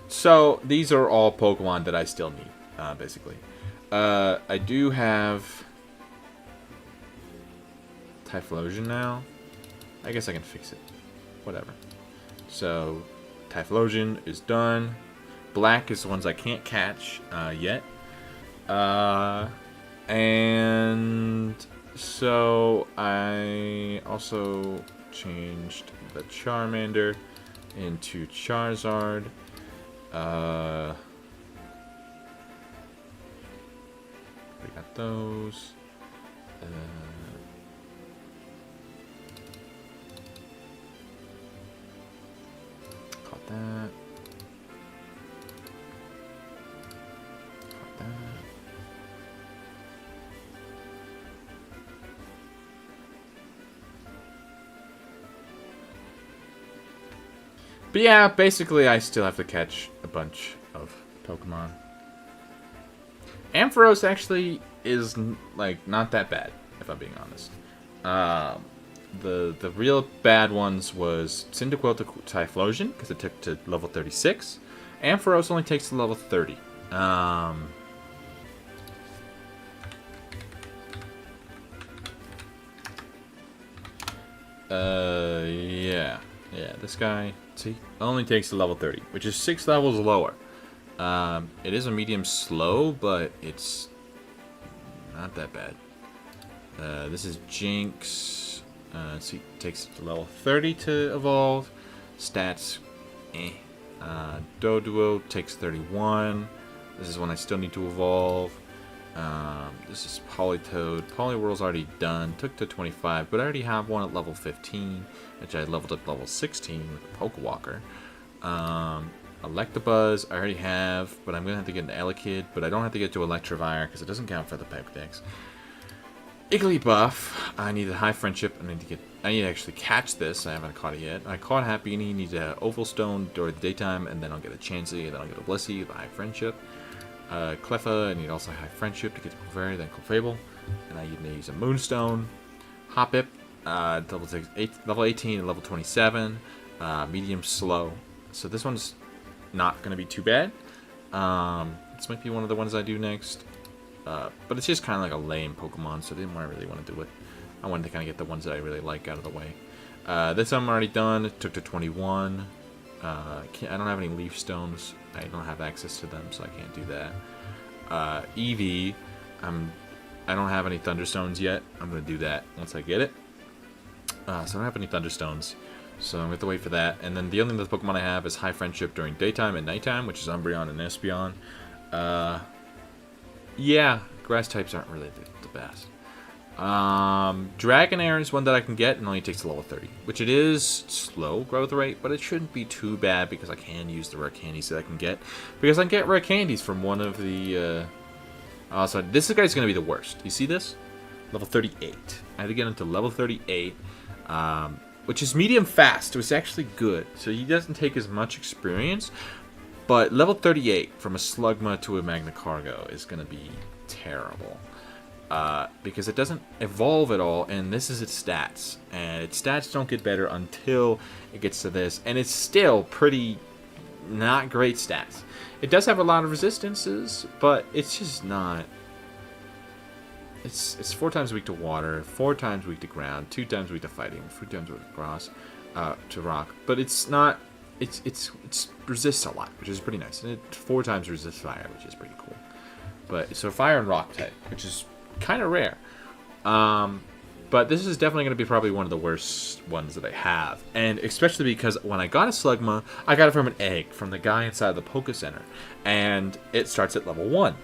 So these are all Pokemon that I still need, basically. I do have Typhlosion now. I guess I can fix it. Whatever. So Typhlosion is done. Black is the ones I can't catch yet. And so I also changed the Charmander into Charizard. We got those. Caught that. Caught that. But yeah, basically I still have to catch a bunch of Pokemon. Ampharos actually is like not that bad, if I'm being honest. The real bad ones was Cyndaquil to Typhlosion, because it took to level 36. Ampharos only takes to level 30. Yeah, this guy, see, only takes to level 30, which is 6 levels lower. It is a medium slow, but it's not that bad. This is Jinx. See, it takes to level 30 to evolve. Stats, Doduo takes 31. This is one I still need to evolve. This is Politoed. Poliwhirl's already done. Took to 25, but I already have one at level 15, which I leveled up level 16 with the Pokewalker. Electabuzz I already have, but I'm gonna have to get an Elekid, but I don't have to get to Electivire because it doesn't count for the Pokedex. Igglybuff, I need a high friendship. I need to actually catch this. I haven't caught it yet. I caught Happiny, need a Oval Stone during the daytime, and then I'll get a Chansey, and then I'll get a Blissey with a high friendship. Cleffa, I need also high friendship to get to Clefairy, then Clefable, and I need to use a Moonstone. Hoppip, level 18 and level 27, medium slow. So this one's not going to be too bad. This might be one of the ones I do next. But it's just kind of like a lame Pokemon, so I didn't really want to do it. I wanted to kind of get the ones that I really like out of the way. This I'm already done. It took to 21. I don't have any Leaf Stones. I don't have access to them, so I can't do that. Eevee, I don't have any Thunderstones yet. I'm going to do that once I get it. So I don't have any Thunderstones, so I'm going to have to wait for that. And then the only other Pokemon I have is High Friendship during daytime and nighttime, which is Umbreon and Espeon. Yeah, grass types aren't really the best. Dragonair is one that I can get and only takes to level 30, which it is slow growth rate, but it shouldn't be too bad because I can use the rare candies that I can get. Because I can get rare candies from one of the... so this guy's going to be the worst. You see this? Level 38. I had to get him to level 38, which is medium fast. It was actually good. So he doesn't take as much experience, but level 38 from a Slugma to a Magna Cargo is going to be terrible. Because it doesn't evolve at all, and this is its stats. And its stats don't get better until it gets to this, and it's still pretty not great stats. It does have a lot of resistances, but it's just not... It's 4 times weak to water, 4 times weak to ground, 2 times weak to fighting, 3 times weak to rock. But it's not... It resists a lot, which is pretty nice. And it 4 times resists fire, which is pretty cool. But so fire and rock type, which is kind of rare. But this is definitely going to be probably one of the worst ones that I have. And especially because when I got a Slugma, I got it from an egg from the guy inside the Poké Center. And it starts at level 1.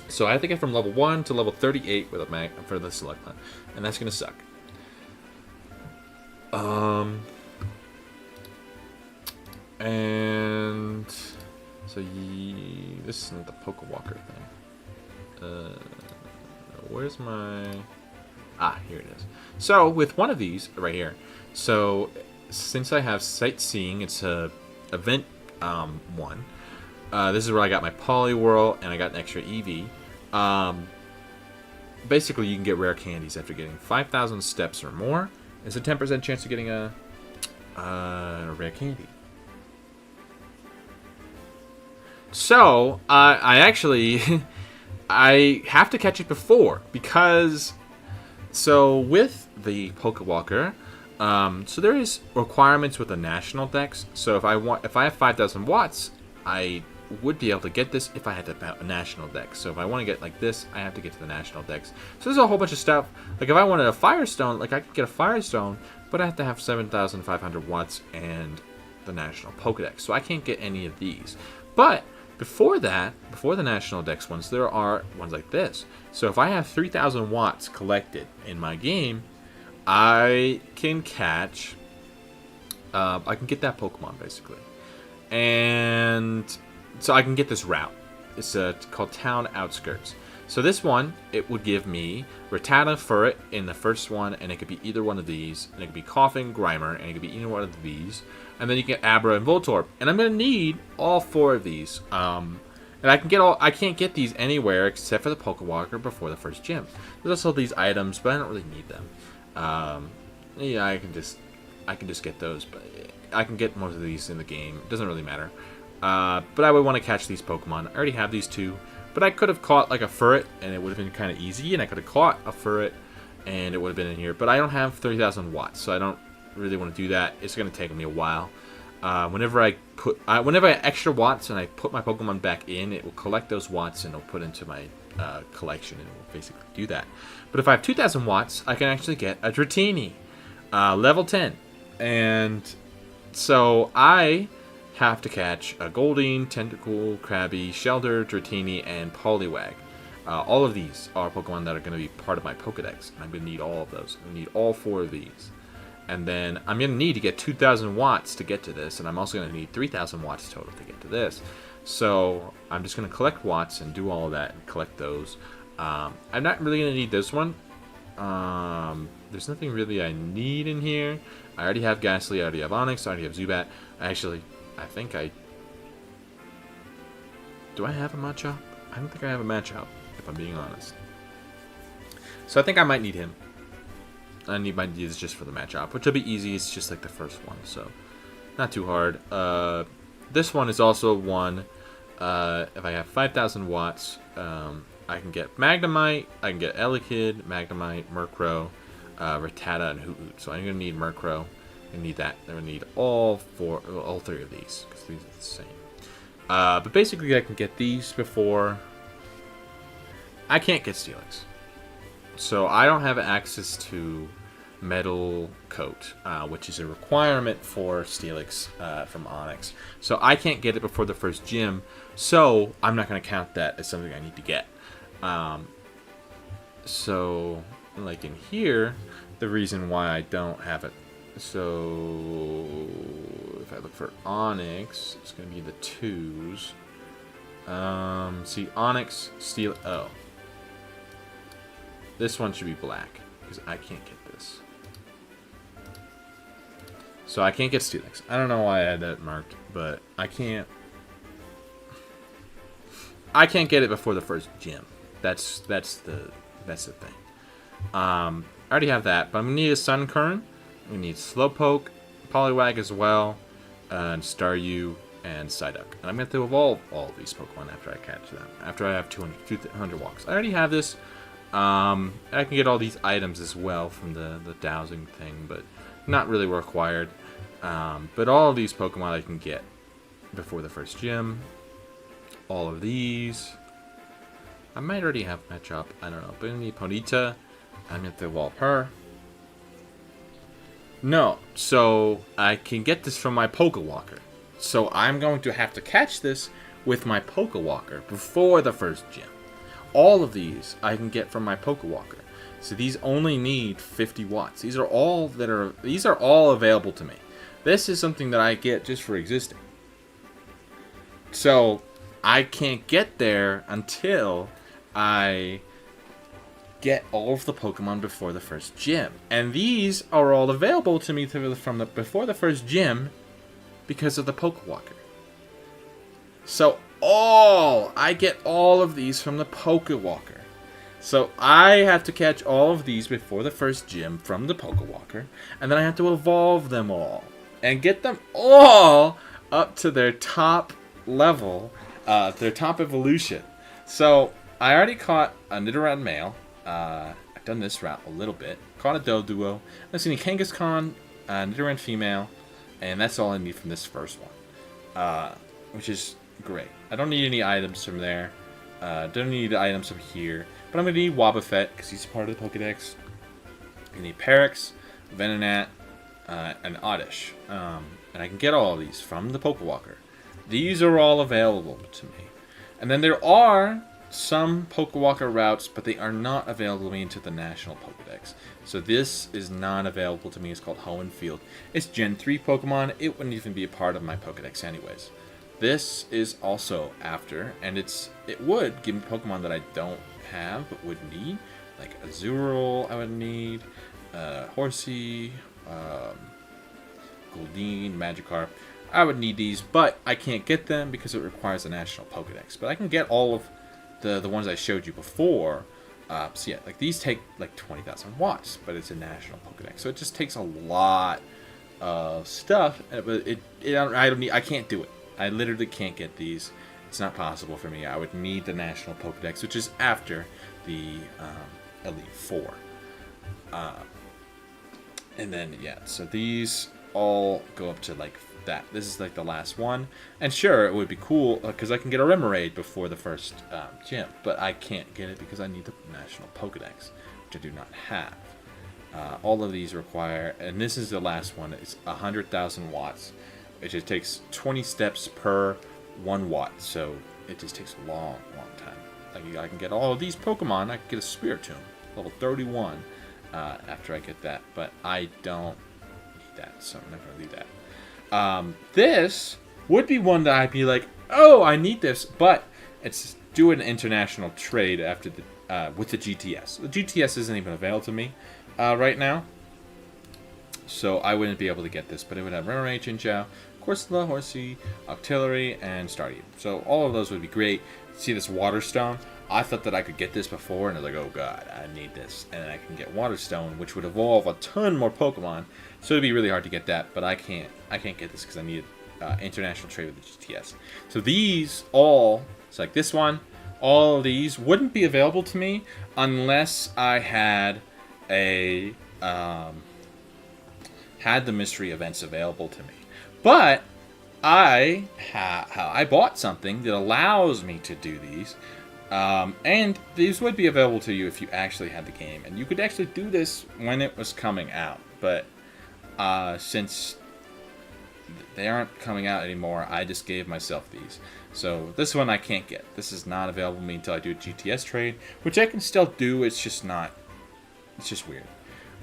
So I have to get from level 1 to level 38 with a for the Slugma. And that's going to suck. And so this isn't the Pokewalker thing. Where's my... here it is. So with one of these right here, so since I have Sightseeing, it's a event 1. This is where I got my Poliwhirl and I got an extra Eevee. Basically, you can get rare candies after getting 5,000 steps or more. It's a 10% chance of getting a rare candy. So I actually I have to catch it before because so with the Pokewalker, so there is requirements with the national dex. So if I have 5,000 watts, I would be able to get this if I had a national dex. So if I want to get like this, I have to get to the national dex. So there's a whole bunch of stuff. Like if I wanted a Firestone, like I could get a Firestone, but I have to have 7,500 watts and the national Pokedex. So I can't get any of these. But before that, before the national dex ones, there are ones like this. So if I have 3,000 watts collected in my game, I can catch, I can get that Pokemon basically. And so I can get this route. It's called Town Outskirts. So this one, it would give me Rattata, Furret in the first one, and it could be either one of these. And it could be Coughing, Grimer, and it could be either one of these. And then you get Abra and Voltorb. And I'm going to need all 4 of these. And I can't get these anywhere except for the Pokewalker before the first gym. There's also these items, but I don't really need them. Yeah, I can just get those, but I can get most of these in the game. It doesn't really matter. But I would want to catch these Pokemon. I already have these 2. But I could have caught like a Furret, and it would have been kind of easy. And I could have caught a Furret, and it would have been in here. But I don't have 30,000 watts, so I don't really want to do that. It's going to take me a while. Whenever I extra watts and I put my Pokemon back in, it will collect those watts and it'll put into my collection, and it will basically do that. But if I have 2,000 watts, I can actually get a Dratini, level 10. And so I have to catch a Goldeen, Tentacool, Krabby, Shelder, Dratini, and Poliwag. All of these are Pokemon that are going to be part of my Pokedex, and I'm going to need all of those. I need all 4 of these. And then I'm going to need to get 2,000 watts to get to this, and I'm also going to need 3,000 watts total to get to this. So I'm just going to collect watts and do all of that and collect those. I'm not really going to need this one. There's nothing really I need in here. I already have Ghastly, I already have Onix, I already have Zubat. I think do I have a Machop? I don't think I have a Machop, if I'm being honest. So I think I might need him. I need these just for the Machop, which will be easy. It's just like the first one, so not too hard. This one is also one. If I have 5,000 watts, I can get Magnemite, I can get Elekid, Magnemite, Murkrow, Rattata, and Hoot. So I'm going to need Murkrow. I need that. I'm going to need all three of these, because these are the same. But basically I can get these before... I can't get Steelix. So I don't have access to Metal Coat, which is a requirement for Steelix from Onix. So I can't get it before the first gym, so I'm not going to count that as something I need to get. So, like in here, the reason why I don't have it, so if I look for Onix, it's going to be the 2s. See, Onix, Steel, oh. This one should be black, because I can't get this. So I can't get Steelix. I don't know why I had that marked, but I can't get it before the first gym. That's the thing. I already have that, but I'm gonna need a Sunkern. We need Slowpoke, Poliwag as well, and Staryu and Psyduck. And I'm gonna have to evolve all of these Pokemon after I catch them. After I have 200 walks. I already have this. I can get all these items as well from the dowsing thing, but not really required. But all of these Pokemon I can get before the first gym. All of these. I might already have Machop. I don't know. But I need Ponyta. I'm going to evolve her. No. So I can get this from my Pokewalker. So I'm going to have to catch this with my Pokewalker before the first gym. All of these I can get from my Pokewalker. So these only need 50 watts. These are all available to me. This is something that I get just for existing. So I can't get there until I get all of the Pokemon before the first gym. And these are all available to me before the first gym because of the Pokewalker. So I get all of these from the Pokewalker. So I have to catch all of these before the first gym from the Pokewalker, and then I have to evolve them all and get them all up to their top level, their top evolution. So I already caught a Nidoran male. I've done this route a little bit. Caught a Doduo. I've seen a Kangaskhan, Nidoran female, and that's all I need from this first one, which is great. I don't need any items from there. Don't need items from here. But I'm going to need Wobbuffet, because he's part of the Pokedex. I need Parix, Venonat, and Oddish. And I can get all of these from the Pokewalker. These are all available to me. And then there are some Pokewalker routes, but they are not available to me into the National Pokedex. So this is not available to me. It's called Hoenn Field. It's Gen 3 Pokemon. It wouldn't even be a part of my Pokedex anyways. This is also after, and it would give me Pokemon that I don't have but would need, like Azurill. I would need Horsey, Goldeen, Magikarp. I would need these, but I can't get them because it requires a National Pokedex. But I can get all of the ones I showed you before. So yeah, like these take like 20,000 watts, but it's a National Pokedex, so it just takes a lot of stuff. But I can't do it. I literally can't get these. It's not possible for me. I would need the National Pokedex, which is after the Elite Four. And then, yeah, so these all go up to like that. This is like the last one. And sure, it would be cool because I can get a Remoraid before the first gym, but I can't get it because I need the National Pokedex, which I do not have. All of these require, and this is the last one, it's 100,000 watts. It just takes 20 steps per 1 watt, so it just takes a long time. Like I can get all of these Pokemon. I can get a Spiritomb, level 31, after I get that, but I don't need that, so I'm not going to do that. This would be one that I'd be like, oh, I need this, but it's do an international trade after the with the GTS. The GTS isn't even available to me right now. So I wouldn't be able to get this, but it would have Remoraid, Chinchou, Corsola, Horsey, Octillery, and Staryu. So all of those would be great. See this Waterstone? I thought that I could get this before, and I was like, oh god, I need this. And then I can get Waterstone, which would evolve a ton more Pokemon. So it'd be really hard to get that, but I can't get this because I need international trade with the GTS. So these all, it's like this one, all of these wouldn't be available to me unless I had a had the mystery events available to me. But I bought something that allows me to do these, and these would be available to you if you actually had the game, and you could actually do this when it was coming out. But since they aren't coming out anymore, I just gave myself these. So this one I can't get. This is not available to me until I do a GTS trade, which I can still do. It's just not. It's just weird.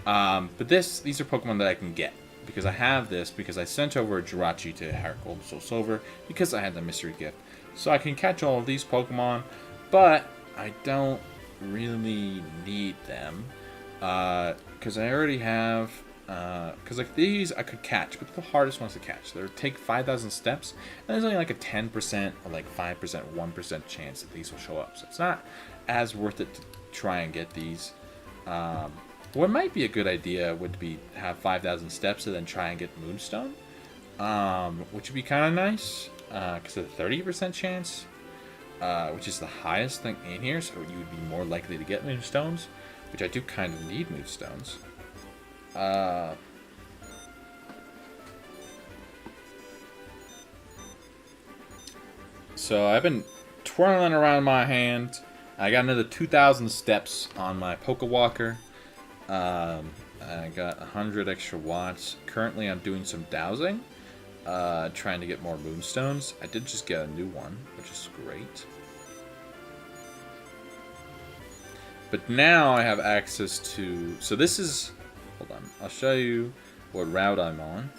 But these are Pokemon that I can get because I have this, because I sent over a Jirachi to HeartGold Soul Silver because I had the mystery gift. So I can catch all of these Pokemon, but I don't really need them because I already have. Because like these I could catch, but the hardest ones to catch. They take 5,000 steps, and there's only like a 10% or like 5%, 1% chance that these will show up. So it's not as worth it to try and get these. What might be a good idea would be have 5,000 steps and then try and get Moonstone, which would be kind of nice because of the 30% chance, which is the highest thing in here. So you would be more likely to get Moonstones, which I do kind of need Moonstones. So I've been twirling around my hand. I got another 2,000 steps on my Pokewalker. I got 100 extra watts. Currently I'm doing some dowsing, trying to get more Moonstones. I did just get a new one, which is great. But now I have access to... So this is... Hold on, I'll show you what route I'm on.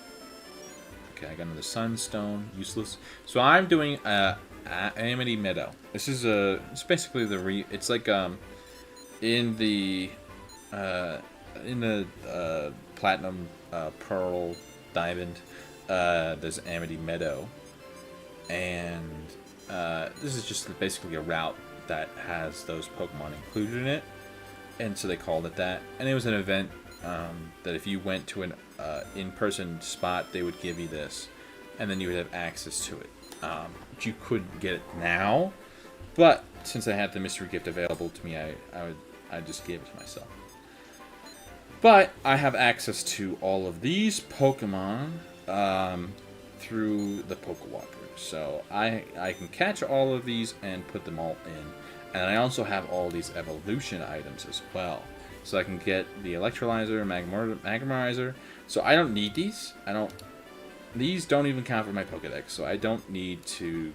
Okay, I got another Sunstone, useless. So I'm doing Amity Meadow. This is it's basically it's like in the Platinum, Pearl, Diamond, there's Amity Meadow, and this is just basically a route that has those Pokemon included in it, and so they called it that. And it was an event that if you went to an in-person spot, they would give you this, and then you would have access to it. But you couldn't get it now, but since I had the mystery gift available to me, I just gave it to myself. But I have access to all of these Pokemon through the Pokewalker. So I can catch all of these and put them all in. And I also have all these evolution items as well. So I can get the Electrolyzer, Magmarizer. So I don't need these. These don't even count for my Pokedex, so I don't need to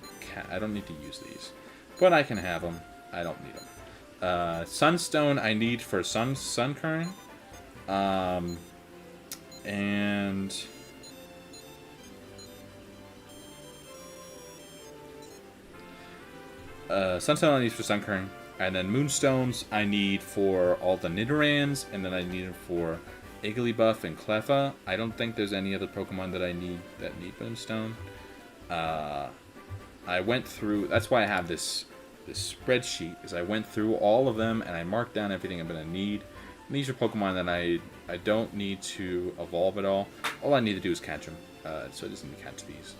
use these. But I can have them. I don't need them. Sunstone I need for Sunkern. And Sunstone I need for Sunkern, and then Moonstones I need for all the Nidorans, and then I need them for Igglybuff and Cleffa. I don't think there's any other Pokemon that I need that need Moonstone. I went through. That's why I have this spreadsheet, is I went through all of them and I marked down everything I'm gonna need. And these are Pokemon that I don't need to evolve at all. All I need to do is catch them. So I just need to catch these.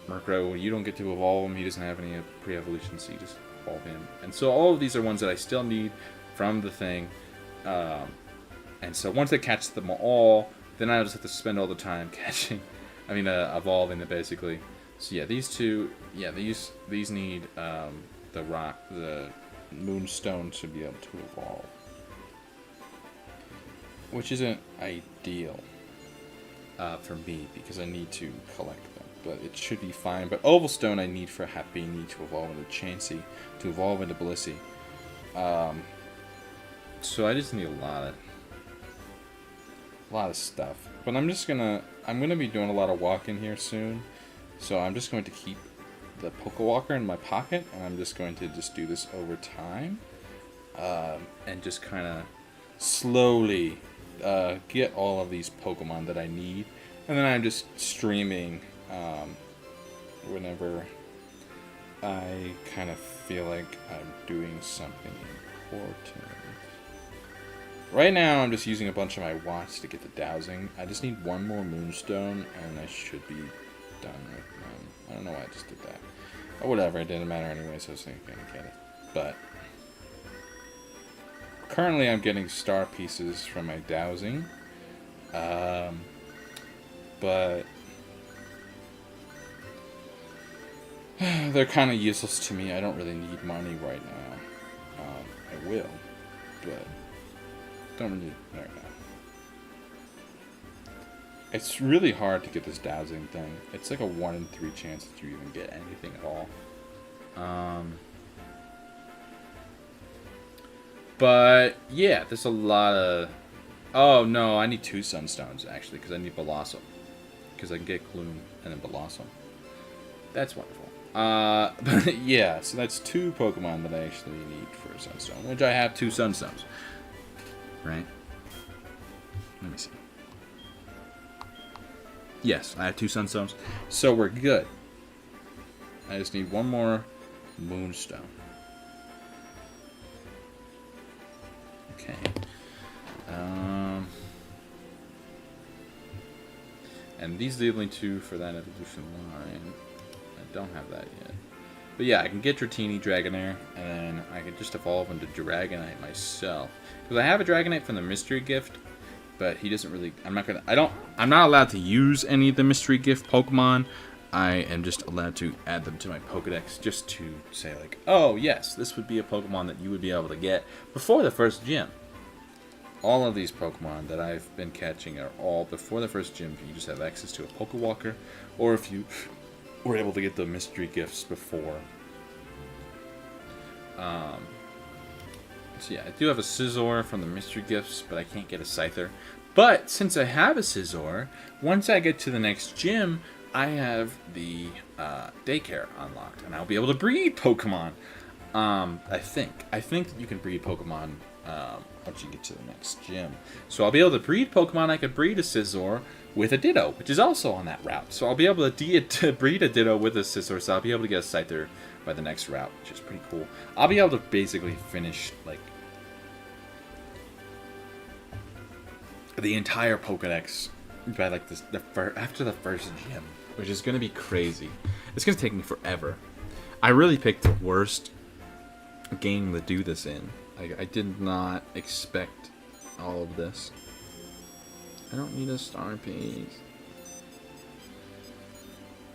Murkrow, you don't get to evolve him. He doesn't have any pre-evolution, so you just evolve him. And so all of these are ones that I still need from the thing. And so once I catch them all, then I just have to spend all the time evolving them basically. So yeah, these two, yeah, these need the Moonstone to be able to evolve, which isn't ideal for me because I need to collect them, but it should be fine. But Ovalstone I need for Happiny to evolve into Chansey, to evolve into Blissey. So I just need a lot of stuff. But I'm gonna be doing a lot of walking here soon, so I'm just going to keep the Pokewalker in my pocket, and I'm just going to do this over time, and just kind of slowly get all of these Pokemon that I need, and then I'm just streaming whenever I kind of feel like I'm doing something important. Right now, I'm just using a bunch of my watts to get the dowsing. I just need one more Moonstone, and I should be done with them. I don't know why I just did that. Or whatever, it didn't matter anyway, so I was gonna get it. But currently I'm getting star pieces from my dowsing. But they're kind of useless to me. I don't really need money right now. I will, but don't really need it right now. It's really hard to get this dowsing thing. It's like a 1 in 3 chance that you even get anything at all. But yeah, there's a lot of... Oh no, I need 2 sunstones actually, because I need Blossom. Because I can get Gloom and then Blossom. That's wonderful. But yeah, so that's 2 Pokemon that I actually need for a Sunstone, which I have 2 Sunstones. Right? Let me see. Yes, I have 2 Sunstones, so we're good. I just need 1 more Moonstone. Okay. And these are the only 2 for that evolution line. I don't have that yet. But yeah, I can get Dratini, Dragonair, and then I can just evolve into Dragonite myself. Because I have a Dragonite from the Mystery Gift, but he doesn't really... I'm not allowed to use any of the Mystery Gift Pokemon. I am just allowed to add them to my Pokedex just to say, like, oh, yes, this would be a Pokemon that you would be able to get before the first gym. All of these Pokemon that I've been catching are all before the first gym. You just have access to a Pokewalker, or if you were able to get the mystery gifts before. So yeah, I do have a Scizor from the mystery gifts, but I can't get a Scyther. But since I have a Scizor, once I get to the next gym, I have the daycare unlocked, and I'll be able to breed Pokemon. I think that you can breed Pokemon once you get to the next gym. So I'll be able to breed Pokemon. I could breed a Scizor with a Ditto, which is also on that route. So I'll be able to breed a Ditto with a Scizor, so I'll be able to get a Scyther by the next route, which is pretty cool. I'll be able to basically finish, like, the entire Pokedex by, like, after the first gym, which is going to be crazy. It's going to take me forever. I really picked the worst game to do this in. I did not expect all of this. I don't need a star piece.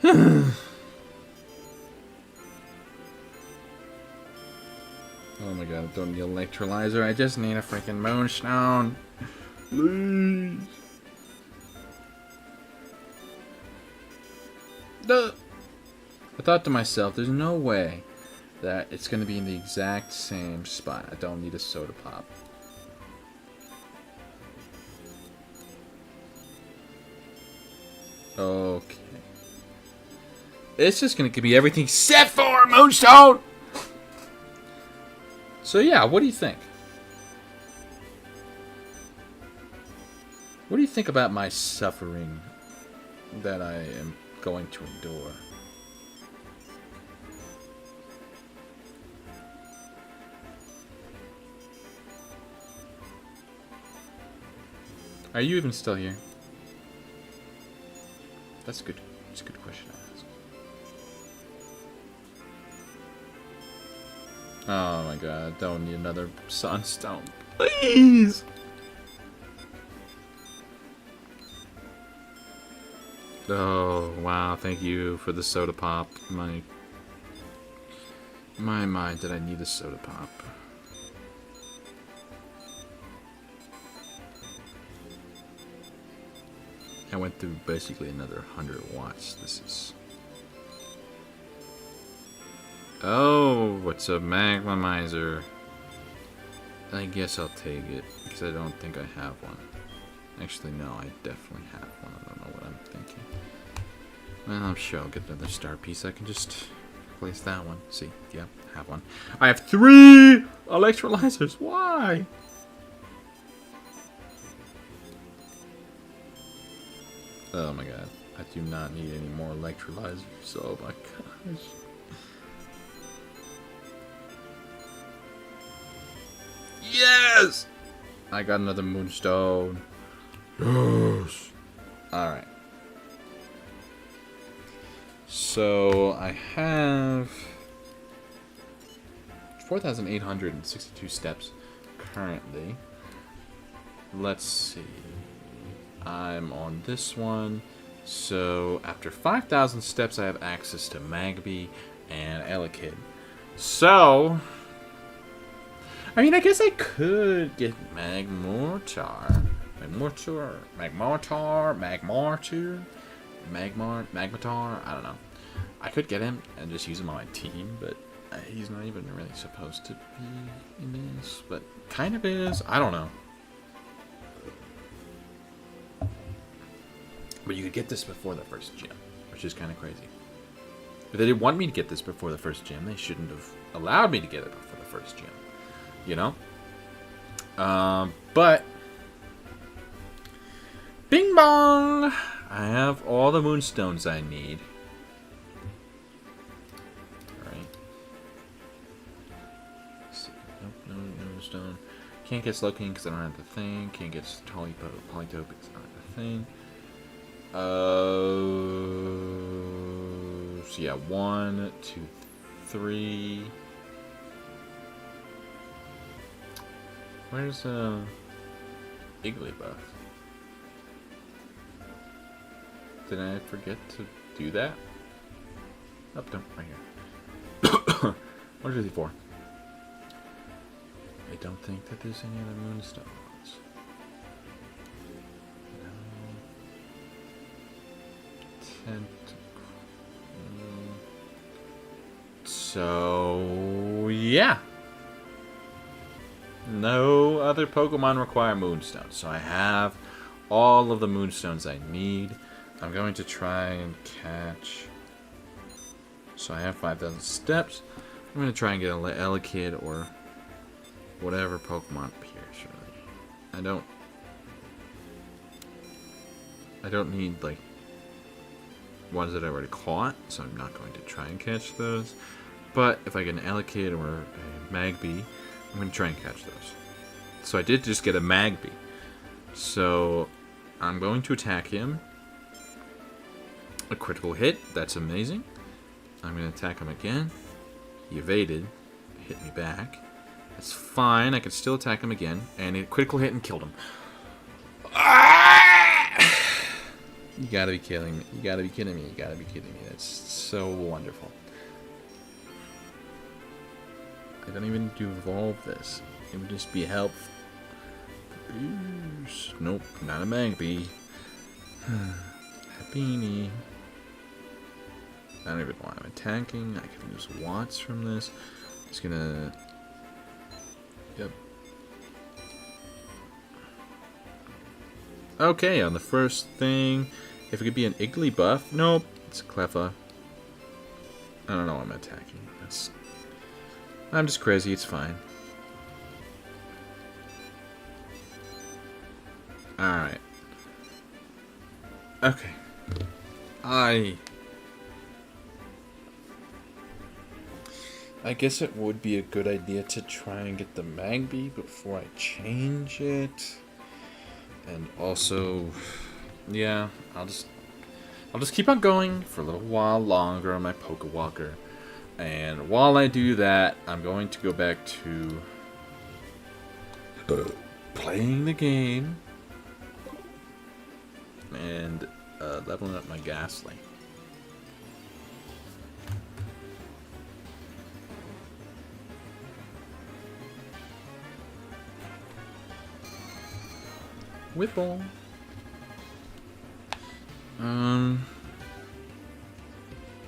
Oh my god, I don't need electrolyzer. I just need a freaking Moonstone. Please. Duh. I thought to myself, there's no way that it's going to be in the exact same spot. I don't need a soda pop. Okay. It's just going to be everything except for Moonstone! So yeah, what do you think? What do you think about my suffering that I am going to endure? Are you even still here? That's good. That's a good question to ask. Oh my god, I don't need another Sunstone. Please! Oh, wow, thank you for the soda pop. My mind, did I need a soda pop? I went through basically another 100 watts. This is... Oh, what's a Magmamizer? I guess I'll take it, because I don't think I have one. Actually, no, I definitely have one. I don't know what I'm thinking. Well, I'm sure I'll get another star piece. I can just replace that one. See, yeah, have one. I have 3 electrolyzers. Why? Oh my god, I do not need any more electrolyzers. Oh my gosh. Yes! I got another Moonstone. Yes! Alright. So I have 4,862 steps currently. Let's see. I'm on this one. So after 5,000 steps, I have access to Magby and Elekid. So, I mean, I guess I could get Magmortar, Magmatar. I don't know. I could get him and just use him on my team, but he's not even really supposed to be in this, but kind of is. I don't know. But you could get this before the first gym, which is kind of crazy. If they didn't want me to get this before the first gym, they shouldn't have allowed me to get it before the first gym. You know? But bing bong! I have all the moonstones I need. Alright. Nope, no moonstone. Can't get Slowking because I don't have the thing. Can't get Polytope because I don't have the thing. So yeah, 1, 2, 3. Where's Igglybuff? Did I forget to do that? Oh, no, right here. 1, 2, 3, 4. I don't think that there's any other moonstones. So, yeah. No other Pokemon require Moonstones. So I have all of the Moonstones I need. I'm going to try and catch... So I have 5,000 steps. I'm going to try and get a Elekid or whatever Pokemon appears, really. I don't need, like, ones that I already caught, so I'm not going to try and catch those. But if I get an Elekid or a Magby, I'm going to try and catch those. So I did just get a Magby. So I'm going to attack him. A critical hit. That's amazing. I'm going to attack him again. He evaded. Hit me back. That's fine. I can still attack him again. And a critical hit and killed him. You gotta be kidding me. You gotta be kidding me. You gotta be kidding me. That's so wonderful. I don't even do evolve this. It would just be helpful. Nope, not a Magby. Happiny. I don't even know why I'm attacking. I can use Watts from this. Just gonna... Yep. Okay, on the first thing, if it could be an Igglybuff. Nope, it's a Cleffa. I don't know why I'm attacking. I'm just crazy, it's fine. Alright. Okay. I guess it would be a good idea to try and get the Magby before I change it. And also, yeah, I'll just keep on going for a little while longer on my Pokewalker. And while I do that, I'm going to go back to playing the game and leveling up my Ghastly. Whipple.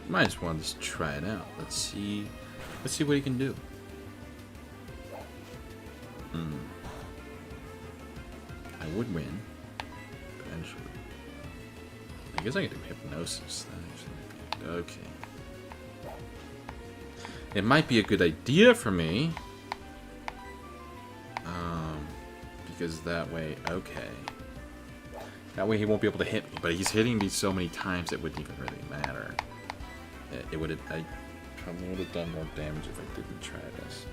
Might just want to try it out. Let's see what he can do. I would win, potentially. I guess I can do Hypnosis. Okay. It might be a good idea for me. Because that way, okay. That way he won't be able to hit me. But he's hitting me so many times it wouldn't even really matter. It would have. I probably would have done more damage if I didn't try this.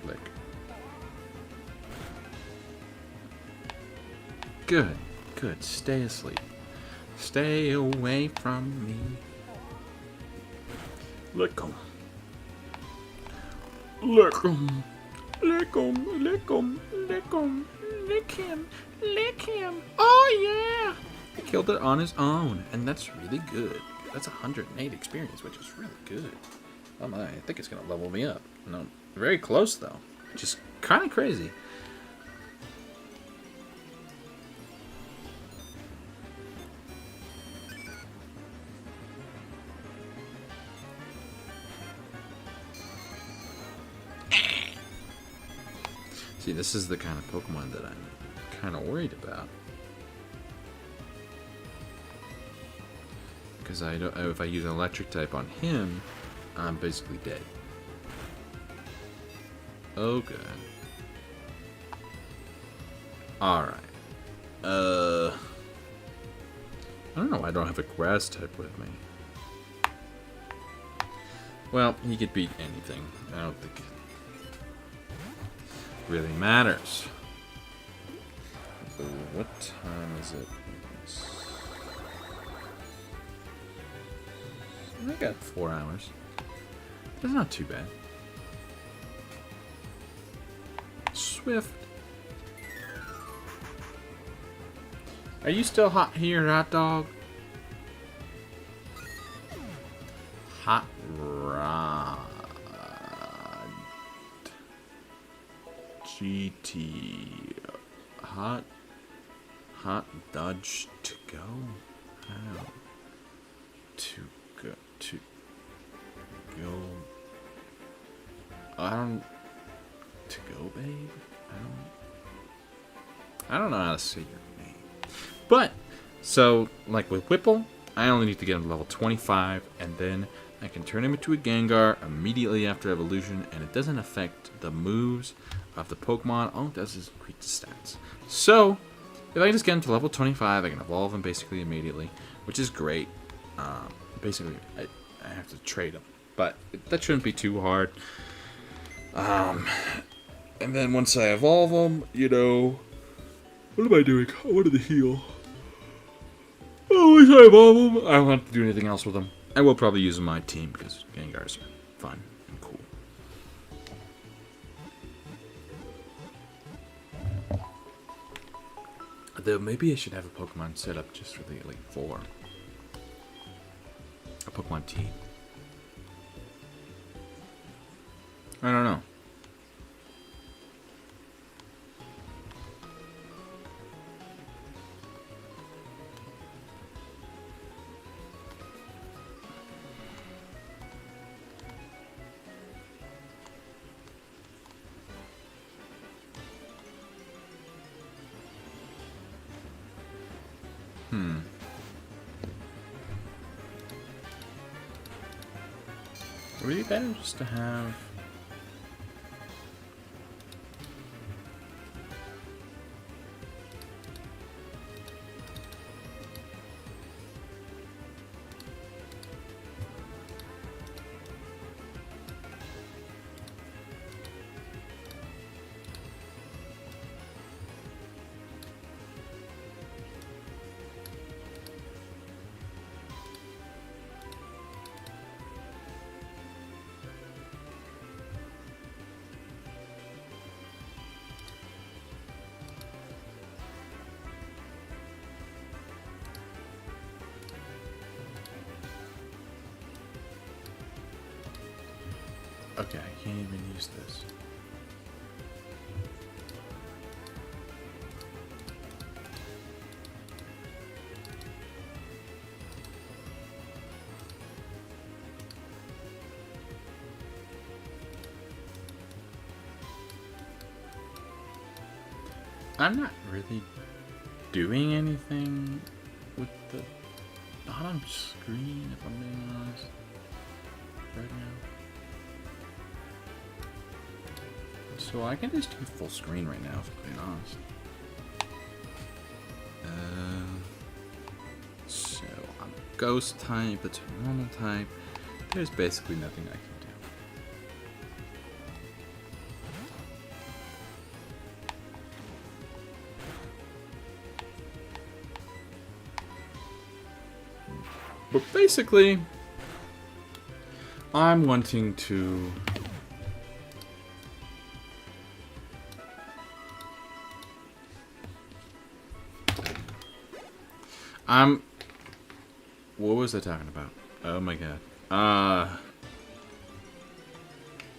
Flick. Good. Good. Stay asleep. Stay away from me. Lick 'em. Lick 'em. Lick 'em. Lick 'em. Lick 'em. Lick him. Lick him. Oh, yeah. He killed it on his own, and that's really good. That's 108 experience, which is really good. Oh my, I think it's going to level me up. No, very close, though. Which is kind of crazy. See, this is the kind of Pokemon that I'm kind of worried about. Because I don't, if I use an electric type on him, I'm basically dead. Oh, good. Alright. I don't know why I don't have a grass type with me. Well, he could beat anything. I don't think it really matters. What time is it? I got 4 hours. That's not too bad. Swift. Are you still hot here, hot dog? Hot rod. GT. Hot dodge to go. How to go to go? I don't to go, babe. I don't know how to say your name. But so like with Whipple, I only need to get him to level 25, and then I can turn him into a Gengar immediately after evolution, and it doesn't affect the moves of the Pokemon. All it does is increase the stats. So if I just get him to level 25, I can evolve him basically immediately, which is great. Basically, I have to trade him, but that shouldn't be too hard. And then once I evolve him, you know, what am I doing? I wanted to heal. Oh, once I evolve him, I don't have to do anything else with him. I will probably use him on my team because Gengars are fun and cool. Though maybe I should have a Pokemon set up just for the Elite Four. A Pokemon team. I don't know. Would it be better just to have... Okay, I can't even use this. I'm not really doing anything with the bottom screen, if I'm being honest, right now. So I can just do full screen right now, if I'm being honest. So I'm ghost type, it's a normal type. There's basically nothing I can do. But basically, I'm wanting to... What was I talking about? Oh my god.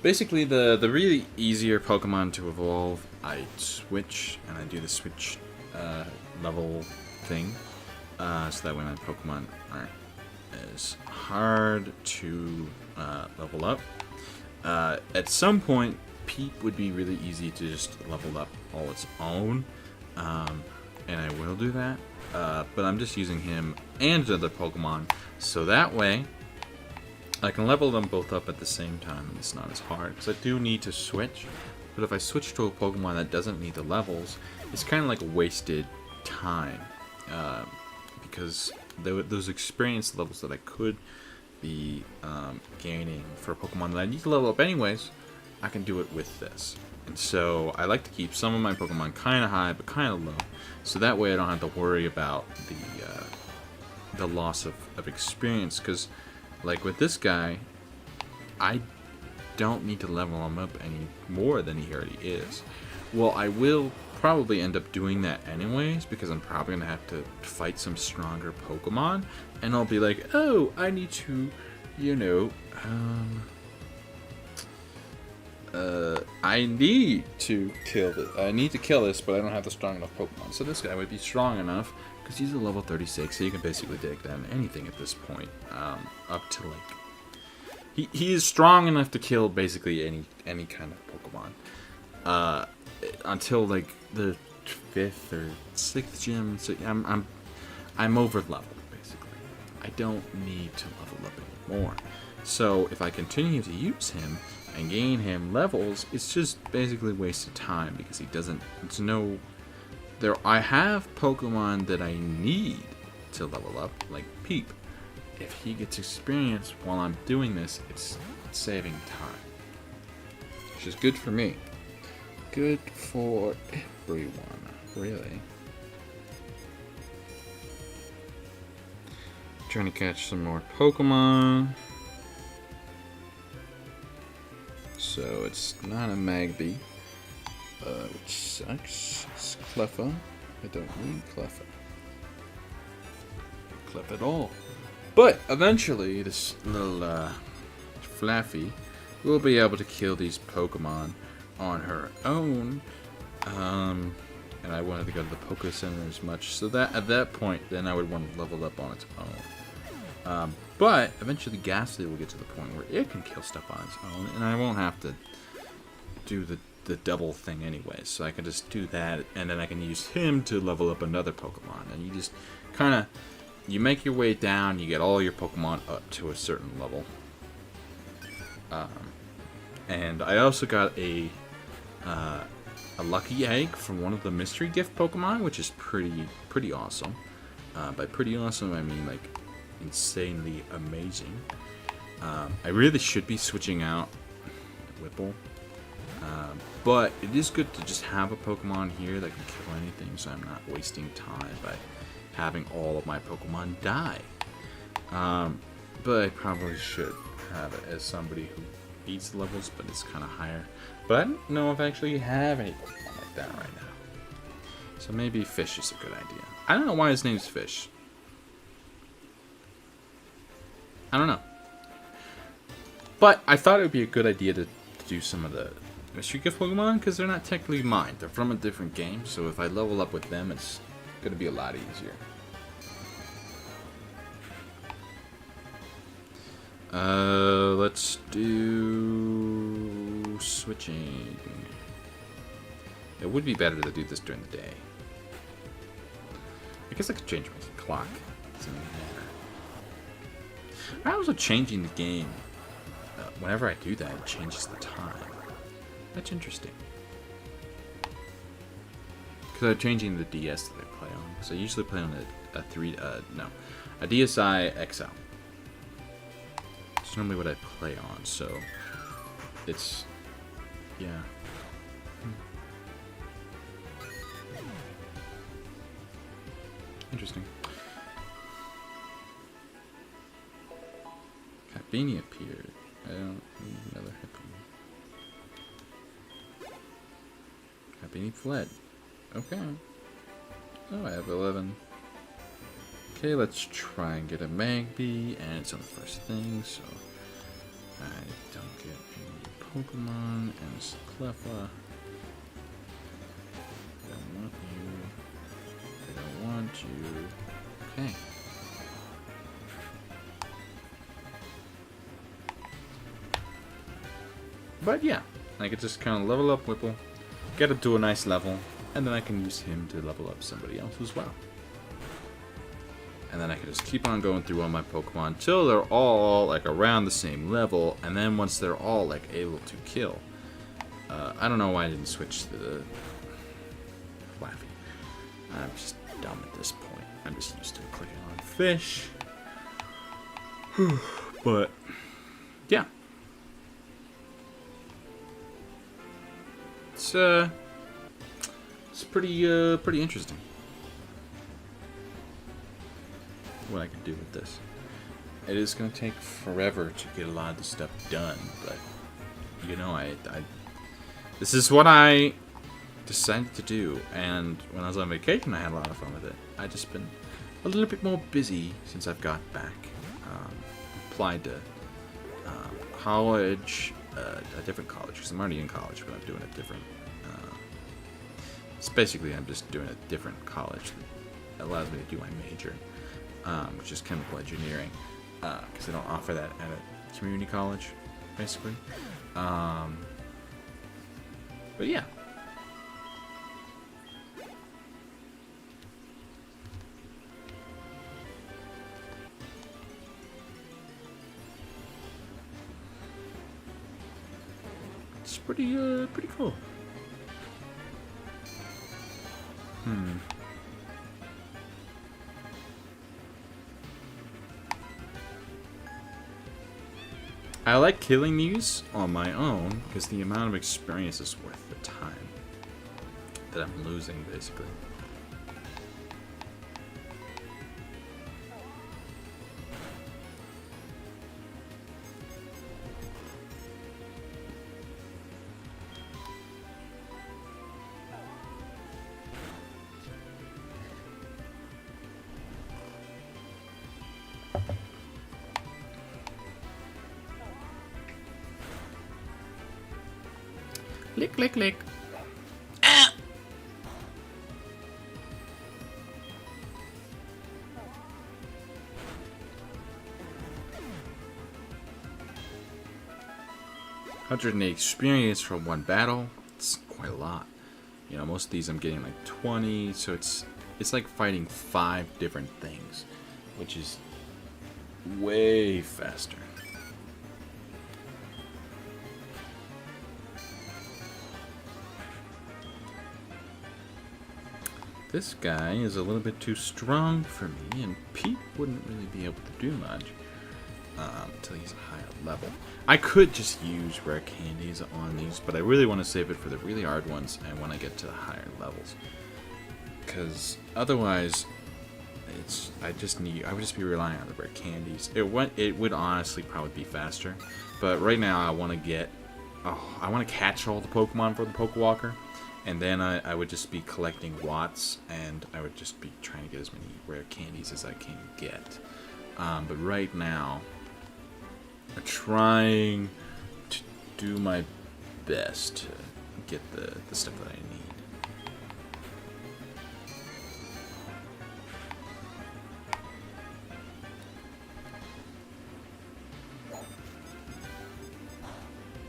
Basically, the really easier Pokemon to evolve, I switch, and I do the switch level thing. So that way my Pokemon aren't as hard to level up. At some point, Peep would be really easy to just level up all its own. And I will do that. But I'm just using him and another Pokemon, so that way I can level them both up at the same time, and it's not as hard. Because I do need to switch, but if I switch to a Pokemon that doesn't need the levels, it's kind of like wasted time. Because those experience levels that I could be gaining for a Pokemon that I need to level up anyways, I can do it with this. And so I like to keep some of my Pokemon kind of high, but kind of low. So that way I don't have to worry about the loss of experience. Because, like with this guy, I don't need to level him up any more than he already is. Well, I will probably end up doing that anyways, because I'm probably going to have to fight some stronger Pokemon. And I'll be like, oh, I need to, you know, I need to kill this. I need to kill this, but I don't have the strong enough Pokemon. So this guy would be strong enough, because he's a level 36, so you can basically take down anything at this point. Up to like... He is strong enough to kill basically any kind of Pokemon. Until like the 5th or 6th gym, so I'm over leveled basically. I don't need to level up anymore. So if I continue to use him and gain him levels, it's just basically wasted time, because he doesn't... It's no... I have Pokemon that I need to level up, like Peep. If he gets experience while I'm doing this, it's saving time. Which is good for me. Good for everyone, really. Trying to catch some more Pokemon. So it's not a Magby, which sucks. It's Cleffa. I don't need Cleffa. Clef at all. But eventually, this little Flaffy will be able to kill these Pokemon on her own. And I wanted to go to the Poké Center as much, so that at that point, then I would want to level up on its own. But eventually Ghastly will get to the point where it can kill stuff on its own, and I won't have to do the double thing anyway. So I can just do that, and then I can use him to level up another Pokemon. And you just kind of, you make your way down, you get all your Pokemon up to a certain level. And I also got a lucky egg from one of the mystery gift Pokemon, which is pretty awesome. By pretty awesome, I mean like insanely amazing. I really should be switching out Whipple, but it is good to just have a Pokemon here that can kill anything, so I'm not wasting time by having all of my Pokemon die. But I probably should have it as somebody who beats the levels, but it's kind of higher. But I don't know if I actually have any Pokemon like that right now. So maybe Fish is a good idea. I don't know why his name's Fish. I don't know. But I thought it would be a good idea to do some of the mystery gift Pokemon, because they're not technically mine. They're from a different game, so if I level up with them, it's going to be a lot easier. Let's do switching. It would be better to do this during the day. I guess I could change my clock. Doesn't really matter. I'm also changing the game. Whenever I do that, it changes the time. That's interesting. Because I'm changing the DS that I play on. So I usually play on a DSi XL. It's normally what I play on, so it's, yeah. Interesting. Beanie appeared. I don't need another hippie. Beanie fled. Okay. Oh, I have 11. Okay, let's try and get a Magby, and it's on the first thing, so I don't get any Pokemon, and it's Cleffa. I don't want you. I don't want you. Okay. But yeah, I could just kind of level up Whipple, get up to a nice level, and then I can use him to level up somebody else as well. And then I can just keep on going through all my Pokemon until they're all like around the same level, and then once they're all like able to kill. I don't know why I didn't switch to the Flaffy. I'm just dumb at this point. I'm just used to clicking on fish. But yeah. It's pretty interesting what I can do with this. It is going to take forever to get a lot of the stuff done, but you know, this is what I decided to do, and when I was on vacation I had a lot of fun with it. I've just been a little bit more busy since I've got back. Applied to college, a different college, because I'm already in college, but I'm doing a different. It's basically I'm just doing a different college that allows me to do my major, which is chemical engineering, because they don't offer that at a community college, basically. But yeah. It's pretty cool. I like killing these on my own because the amount of experience is worth the time that I'm losing, basically. Lick, lick, lick. Ah! $108 experience for one battle. It's quite a lot. You know, most of these I'm getting like 20, so it's like fighting 5 different things, which is way faster. This guy is a little bit too strong for me, and Pete wouldn't really be able to do much until he's a higher level. I could just use rare candies on these, but I really want to save it for the really hard ones and when I get to the higher levels. Because otherwise, I would just be relying on the rare candies. It would honestly probably be faster, but right now I want to catch all the Pokemon for the Pokewalker. And then I would just be collecting watts, and I would just be trying to get as many rare candies as I can get. But right now, I'm trying to do my best to get the stuff that I need.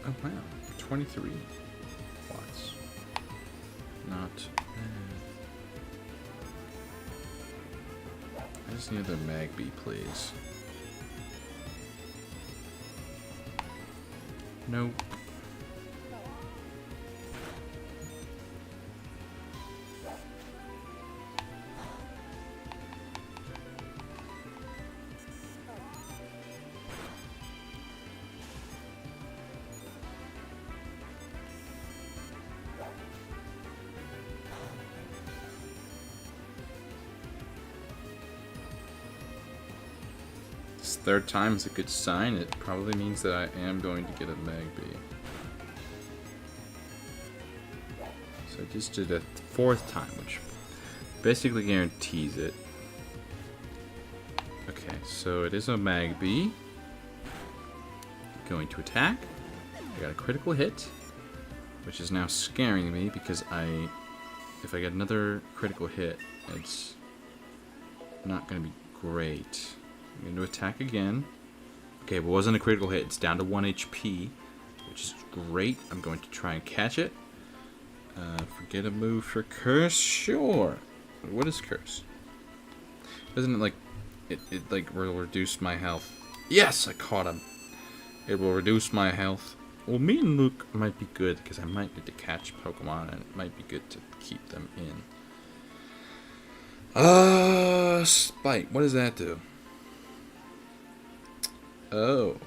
Oh wow, 23 watts. Not bad. I just need another Magby, please. Nope. This third time is a good sign. It probably means that I am going to get a Magby. So I just did a fourth time, which basically guarantees it. Okay, so it is a Magby. Going to attack. I got a critical hit, which is now scaring me because if I get another critical hit, it's not going to be great. I'm going to attack again. Okay, it wasn't a critical hit. It's down to 1 HP, which is great. I'm going to try and catch it. Forget a move for curse? Sure. What is curse? Doesn't it like... It like will reduce my health. Yes, I caught him. It will reduce my health. Well, me and Luke might be good because I might need to catch Pokemon and it might be good to keep them in. Spite. What does that do? Oh.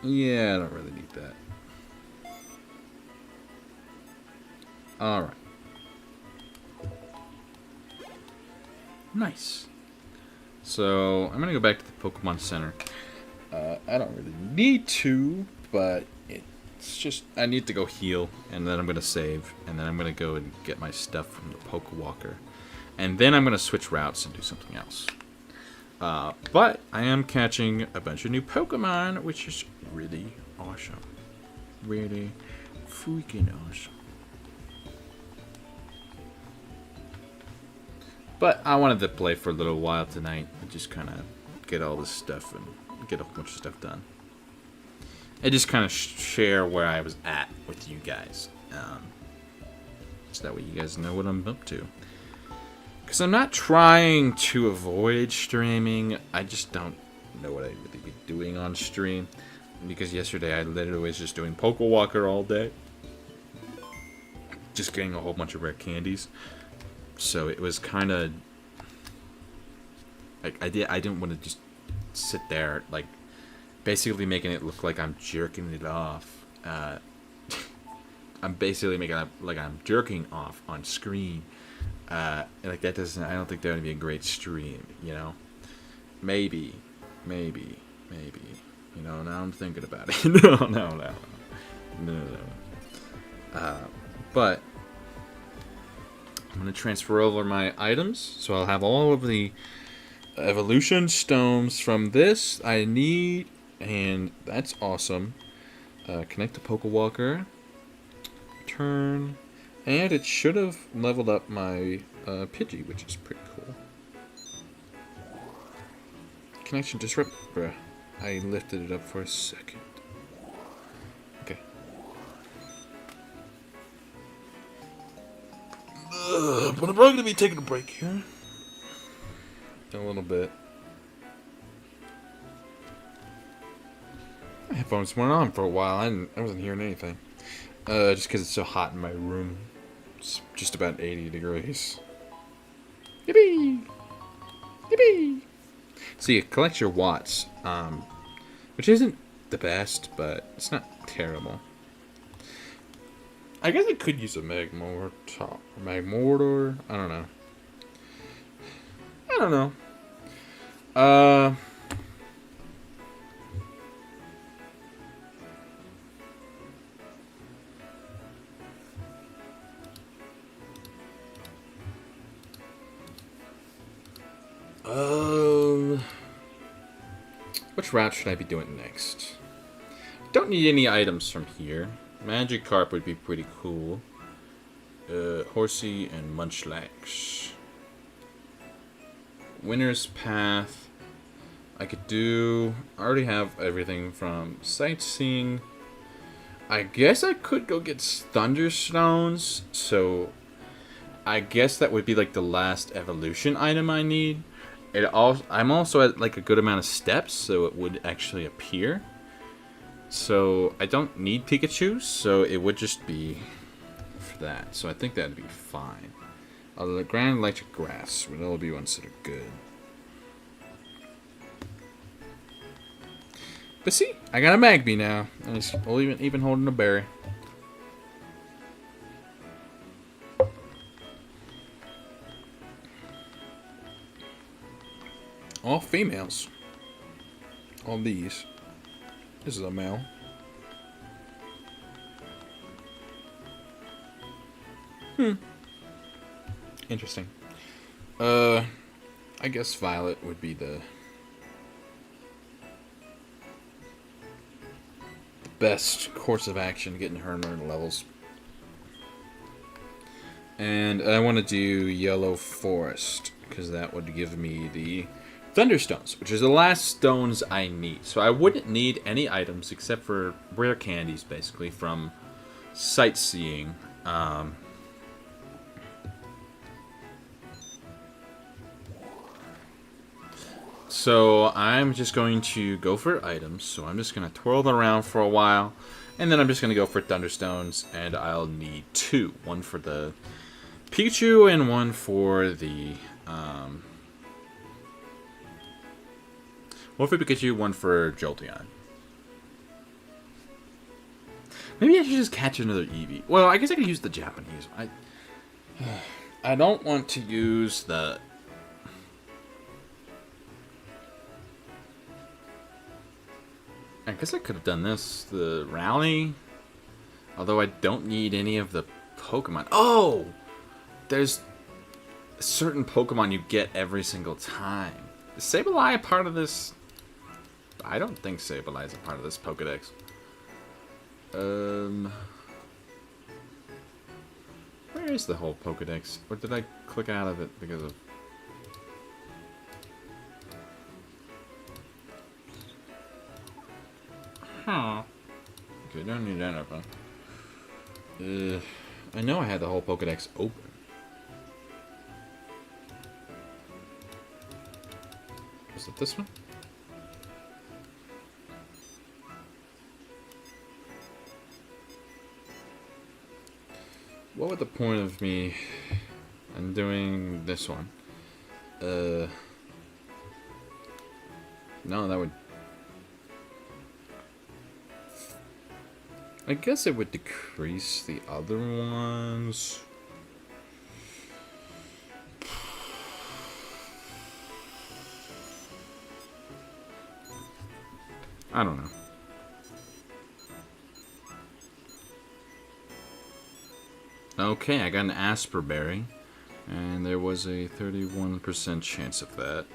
Yeah, I don't really need that. Alright. Nice. So, I'm going to go back to the Pokemon Center. I don't really need to, but it's just, I need to go heal, and then I'm going to save, and then I'm going to go and get my stuff from the Pokewalker. And then I'm going to switch routes and do something else. But I am catching a bunch of new Pokemon, which is really awesome. Really freaking awesome. But I wanted to play for a little while tonight and just kind of get all this stuff and get a bunch of stuff done. And just kind of share where I was at with you guys. So that way you guys know what I'm up to. Because I'm not trying to avoid streaming. I just don't know what I'd really be doing on stream. Because yesterday I literally was just doing Pokewalker all day. Just getting a whole bunch of rare candies. So it was kind of... Like, I didn't want to just sit there, like, basically making it look like I'm jerking it off. I'm basically making it like I'm jerking off on screen. Like, that doesn't... I don't think that would be a great stream, you know? Maybe. You know, now I'm thinking about it. No. But I'm going to transfer over my items. So I'll have all of the evolution stones from this I need. And that's awesome. Connect to Pokewalker. Turn. And it should have leveled up my Pidgey, which is pretty cool. Connection disrupt. Bruh. I lifted it up for a second. Okay. But I'm probably going to be taking a break here. In a little bit. My headphones weren't on for a while. I wasn't hearing anything. Just because it's so hot in my room. It's just about 80 degrees. Yippee! Yippee! So you collect your watts, which isn't the best, but it's not terrible. I guess I could use a Magmortar. I don't know. Which route should I be doing next? Don't need any items from here. Magikarp would be pretty cool. Horsey and Munchlax. Winter's Path. I could do... I already have everything from sightseeing. I guess I could go get Thunderstones. So I guess that would be like the last evolution item I need. I'm also at like a good amount of steps, so it would actually appear. So I don't need Pikachu, so it would just be for that. So I think that'd be fine. The Grand Electric Grass would all be ones that are good. But see, I got a Magby now, and he's even holding a berry. All females. all these. This is a male. Interesting. I guess Violet would be the best course of action, getting her in her levels. And I want to do Yellow Forest, because that would give me the Thunderstones, which is the last stones I need. So I wouldn't need any items except for rare candies, basically, from sightseeing. So I'm just going to go for items. So I'm just going to twirl them around for a while. And then I'm just going to go for Thunderstones. And I'll need 2. One for the Pikachu and one for the... one for Pikachu, one for Jolteon. Maybe I should just catch another Eevee. Well, I guess I could use the Japanese. I don't want to use the... I guess I could have done this, the Rally. Although I don't need any of the Pokemon. Oh! There's a certain Pokemon you get every single time. Is Sableye a part of this? I don't think Sableye is a part of this Pokedex. Where is the whole Pokedex? Or did I click out of it because of... Huh. Okay, don't need that up. I know I had the whole Pokedex open. Is it this one? What would the point of me undoing this one? No, that would... I guess it would decrease the other ones. I don't know. Okay, I got an Asper Berry, and there was a 31% chance of that.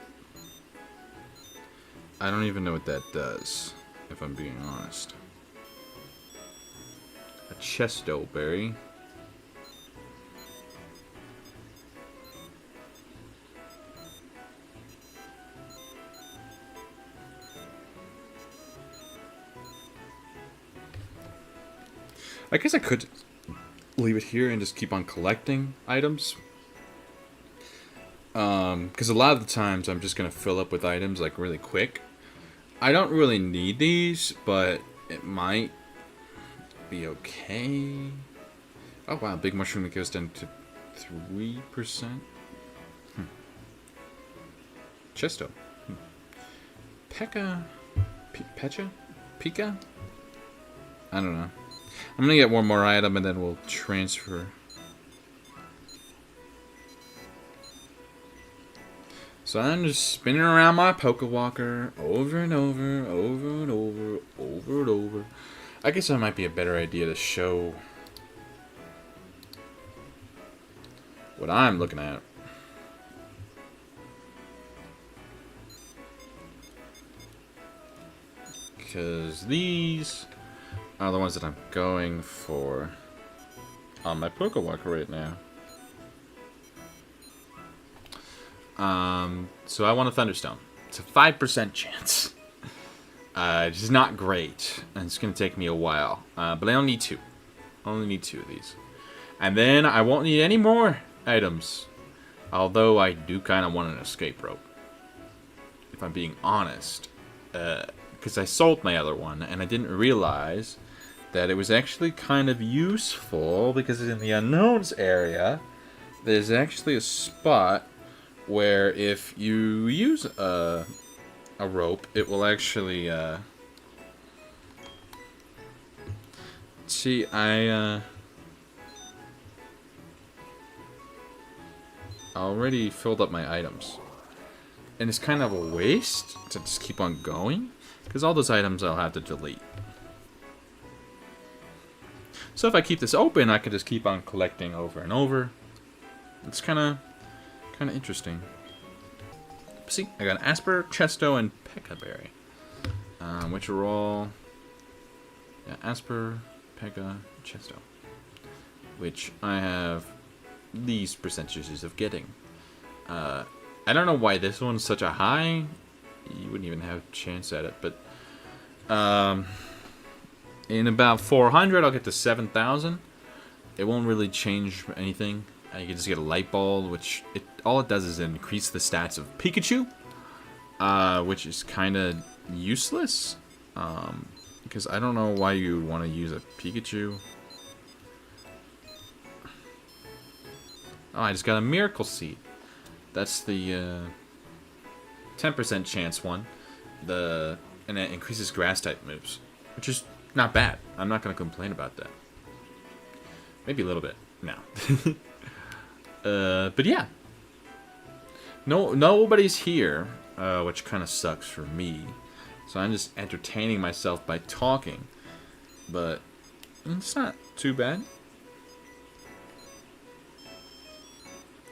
I don't even know what that does, if I'm being honest. A Chesto Berry. I guess I could leave it here and just keep on collecting items. Because a lot of the times I'm just going to fill up with items like really quick. I don't really need these, but it might be okay. Oh wow, big mushroom that goes down to 3%. Chesto. Pekka? Pecha? Pika? I don't know. I'm gonna get one more item and then we'll transfer. So I'm just spinning around my Pokewalker over and over, over and over, over and over. I guess that might be a better idea to show what I'm looking at. Because these are the ones that I'm going for on my Pokewalker right now. So I want a Thunderstone. It's a 5% chance. Which is not great, and it's going to take me a while. But I only need 2. I only need 2 of these. And then I won't need any more items. Although I do kind of want an escape rope. If I'm being honest. Because I sold my other one, and I didn't realize that it was actually kind of useful. Because in the unknowns area, there's actually a spot where if you use a rope, it will actually, see, I already filled up my items. And it's kind of a waste to just keep on going. because all those items I'll have to delete. So if I keep this open, I could just keep on collecting over and over. It's kind of interesting. See, I got an Asper, Chesto, and Pekka-berry, which are all Asper, Pekka, Chesto, which I have these percentages of getting. I don't know why this one's such a high. You wouldn't even have a chance at it, but in about 400, I'll get to 7,000. It won't really change anything. You can just get a light bulb, which all it does is increase the stats of Pikachu, which is kind of useless. Because I don't know why you would want to use a Pikachu. Oh, I just got a Miracle Seed. That's the 10% chance one. And it increases grass type moves, which is not bad. I'm not going to complain about that. Maybe a little bit. No. But yeah. Nobody's here, which kind of sucks for me. So I'm just entertaining myself by talking. But it's not too bad.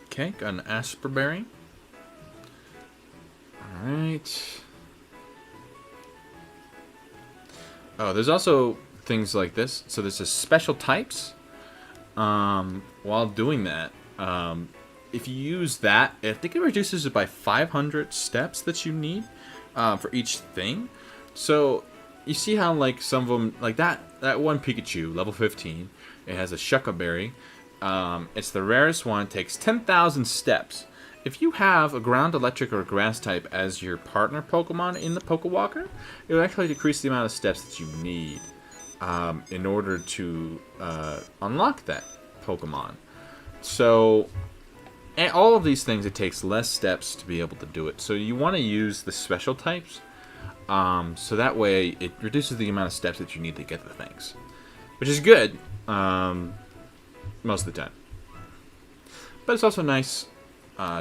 Okay, got an Asper berry. Alright. Oh, there's also things like this. So there's a special types. While doing that, if you use that, I think it reduces it by 500 steps that you need for each thing. So you see how like some of them, like that one Pikachu, level 15, it has a Shuckleberry. It's the rarest one. It takes 10,000 steps. If you have a ground, electric, or grass type as your partner Pokemon in the Pokewalker, it will actually decrease the amount of steps that you need in order to unlock that Pokemon. So, and all of these things, it takes less steps to be able to do it. So you want to use the special types, so that way it reduces the amount of steps that you need to get the things, which is good most of the time. But it's also nice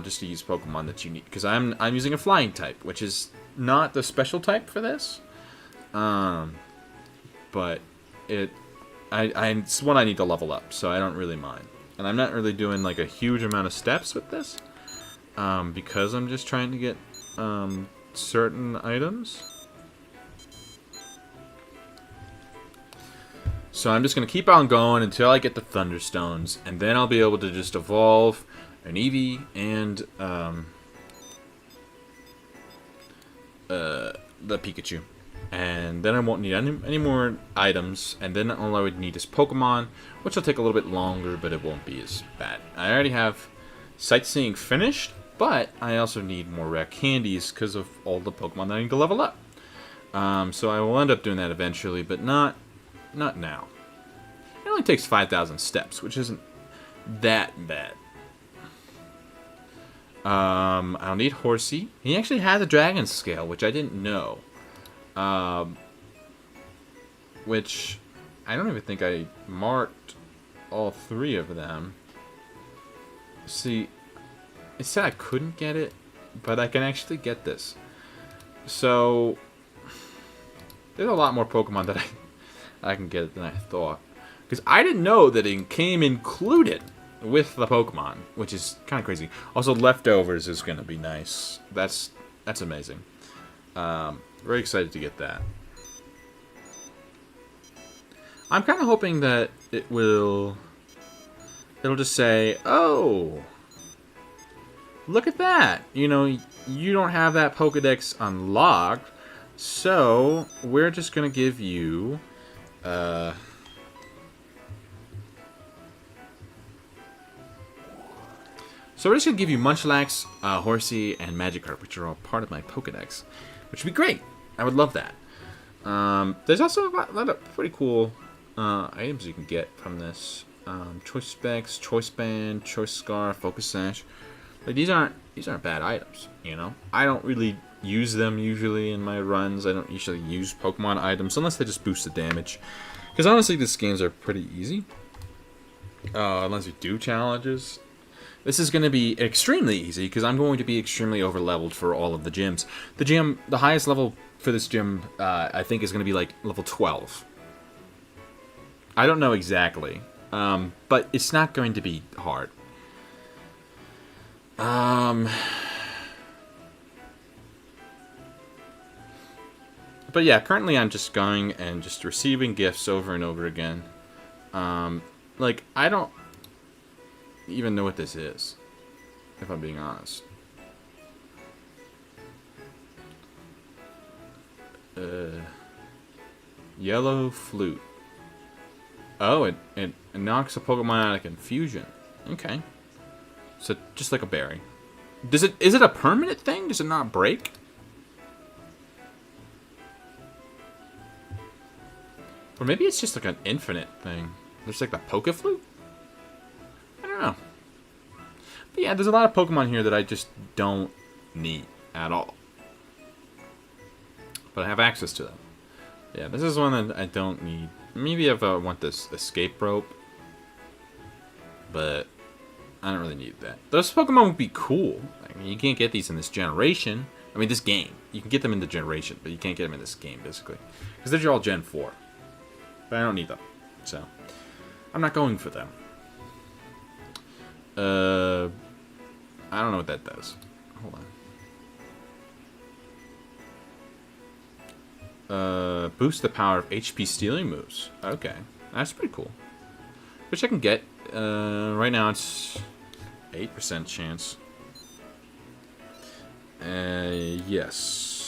just to use Pokemon that you need, because I'm using a flying type, which is not the special type for this, but it's one I need to level up, so I don't really mind. And I'm not really doing like a huge amount of steps with this, because I'm just trying to get certain items. So I'm just going to keep on going until I get the Thunderstones, and then I'll be able to just evolve an Eevee and the Pikachu. And then I won't need any more items, and then all I would need is Pokemon, which will take a little bit longer, but it won't be as bad. I already have Sightseeing finished, but I also need more rare candies because of all the Pokemon that I need to level up. So I will end up doing that eventually, but not now. It only takes 5,000 steps, which isn't that bad. I'll need Horsey. He actually has a Dragon Scale, which I didn't know. Which I don't even think I marked all three of them. See, it said I couldn't get it, but I can actually get this. So there's a lot more Pokemon that I can get than I thought, because I didn't know that it came included with the Pokemon, which is kind of crazy. Also, leftovers is going to be nice. That's amazing. Very excited to get that. I'm kind of hoping that it'll just say, oh, look at that. You know, you don't have that Pokedex unlocked, so we're just going to give you So we're just going to give you Munchlax, Horsey, and Magikarp, which are all part of my Pokedex, which would be great. I would love that. There's also a lot of pretty cool items you can get from this. Choice Specs, Choice Band, Choice Scarf, Focus Sash. Like, these aren't bad items, you know? I don't really use them usually in my runs. I don't usually use Pokemon items unless they just boost the damage. Because honestly, these games are pretty easy. Unless you do challenges. This is going to be extremely easy because I'm going to be extremely over-leveled for all of the gyms. The highest level for this gym, I think is going to be like level 12. I don't know exactly, but it's not going to be hard. But yeah, currently I'm just going and just receiving gifts over and over again. Like, I don't even know what this is, if I'm being honest. Yellow flute. Oh, it knocks a Pokemon out of confusion. Okay. So, just like a berry. Is it a permanent thing? Does it not break? Or maybe it's just like an infinite thing. There's like the Poke Flute? I don't know. But yeah, there's a lot of Pokemon here that I just don't need at all. But I have access to them. Yeah, this is one that I don't need. Maybe if I want this escape rope. But I don't really need that. Those Pokemon would be cool. I mean, you can't get these in this generation. I mean, this game. You can get them in the generation, but you can't get them in this game, basically. Because they're all Gen 4. But I don't need them. So, I'm not going for them. I don't know what that does. Hold on. Boost the power of HP stealing moves. Okay. That's pretty cool. Which I can get. Right now it's 8% chance. Yes.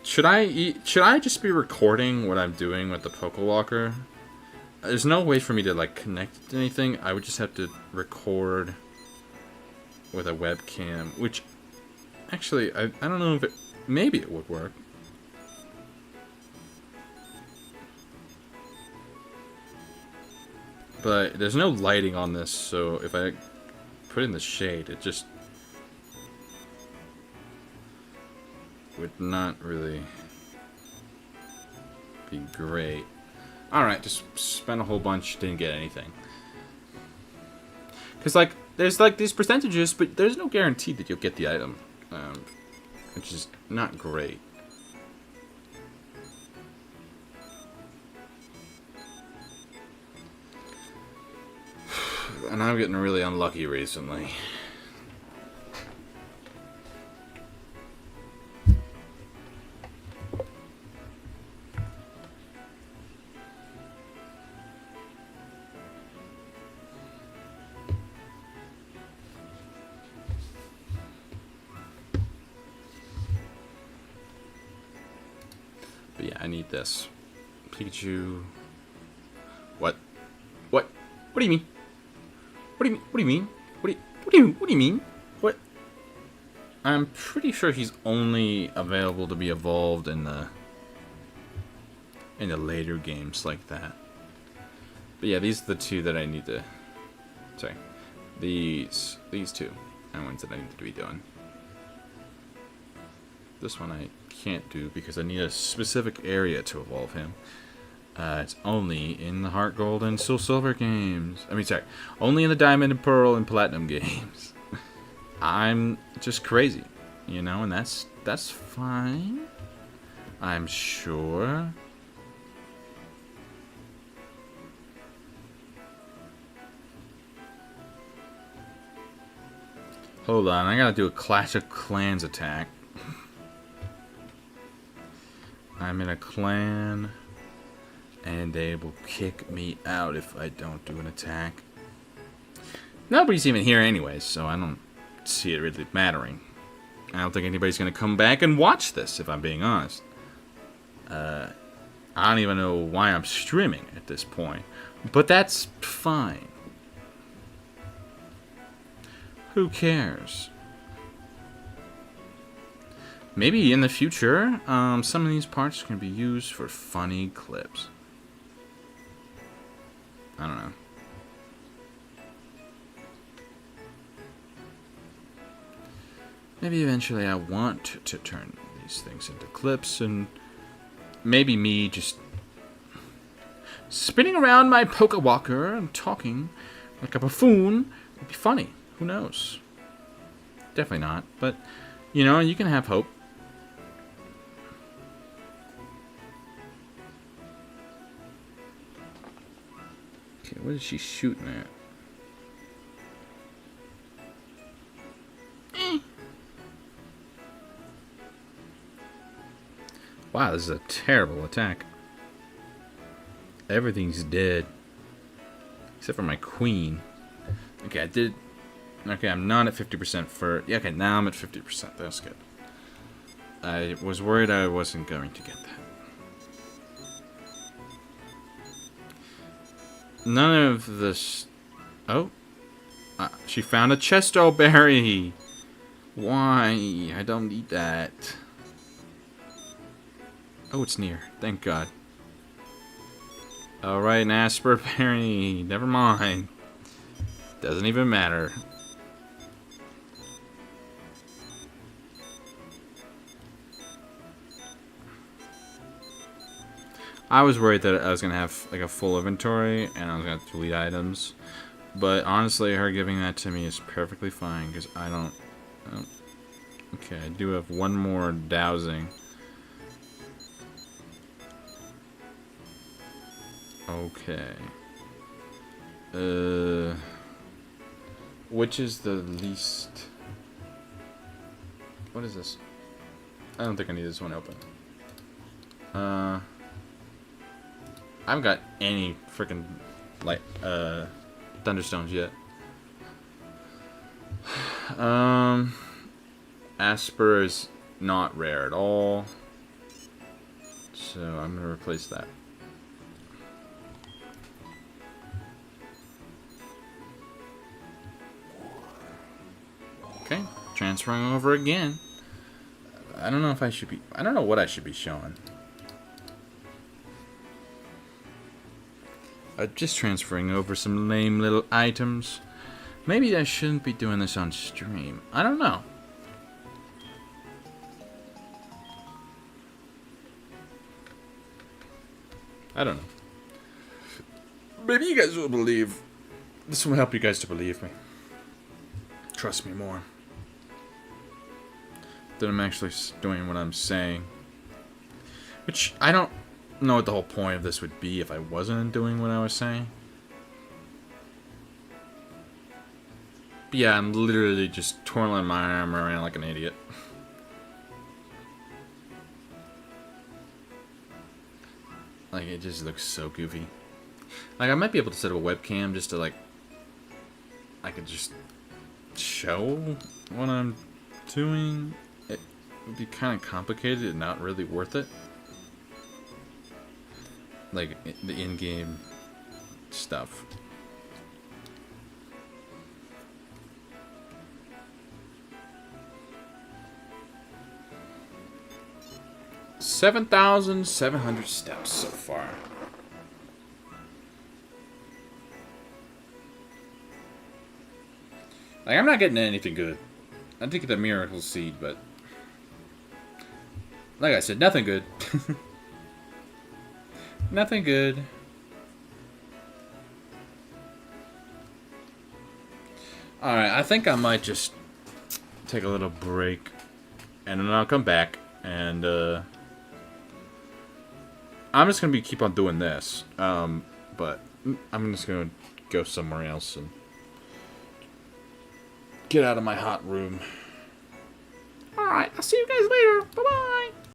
Should I just be recording what I'm doing with the Pokewalker? There's no way for me to like connect to anything. I would just have to record with a webcam, which actually I don't know if it maybe it would work. But there's no lighting on this, so if I put in the shade, it just would not really be great. Alright, just spent a whole bunch, didn't get anything. Because, like, there's, like, these percentages, but there's no guarantee that you'll get the item. Which is not great. And I'm getting really unlucky recently. But yeah, I need this. Pikachu. What? What? What do you mean? What do you mean? What do you mean? What do you mean? What? I'm pretty sure he's only available to be evolved in the later games like that. But yeah, these are the two that I need to. Sorry, these two are ones that I need to be doing. This one I can't do because I need a specific area to evolve him. It's only in the HeartGold and Soul Silver games. I mean, sorry, only in the Diamond and Pearl and Platinum games. I'm just crazy, you know, and that's fine. I'm sure. Hold on, I gotta do a Clash of Clans attack. I'm in a clan, and they will kick me out if I don't do an attack. Nobody's even here anyways, so I don't see it really mattering. I don't think anybody's going to come back and watch this, if I'm being honest. I don't even know why I'm streaming at this point, but that's fine. Who cares? Maybe in the future, some of these parts can be used for funny clips. I don't know. Maybe eventually I want to turn these things into clips, and maybe me just spinning around my Pokewalker and talking like a buffoon would be funny. Who knows? definitely not. But, you know, you can have hope. Okay, what is she shooting at? Wow, this is a terrible attack. Everything's dead. Except for my queen. Okay, I did... Okay, I'm not at 50% for... Yeah, okay, now I'm at 50%. That's good. I was worried I wasn't going to get that. None of this... Oh. She found a chesto berry. Why? I don't need that. Oh, it's near. Thank God. Alright, an Asper berry. Never mind. Doesn't even matter. I was worried that I was going to have like a full inventory and I was going to have to delete items. But honestly, her giving that to me is perfectly fine because I don't... Okay, I do have one more dowsing. Okay. Which is the least... What is this? I don't think I need this one open. I haven't got any freaking like thunderstones yet. Asper is not rare at all, so I'm gonna replace that. Okay, transferring over again. I don't know if I should be... I don't know what I should be showing. Just transferring over some lame little items. Maybe I shouldn't be doing this on stream. I don't know. I don't know. Maybe you guys will believe. This will help you guys to believe me. Trust me more. That I'm actually doing what I'm saying. Which, I don't know what the whole point of this would be if I wasn't doing what I was saying. But yeah, I'm literally just twirling my arm around like an idiot. Like, it just looks so goofy. Like, I might be able to set up a webcam just to, like... I could just show what I'm doing. It would be kind of complicated and not really worth it. Like, the in-game stuff. $7,700 steps so far. Like, I'm not getting anything good. I think the miracle seed, but like I said, nothing good. Nothing good. Alright, I think I might just take a little break and then I'll come back and I'm just gonna keep on doing this. But I'm just gonna go somewhere else and get out of my hot room. Alright, I'll see you guys later. Bye-bye.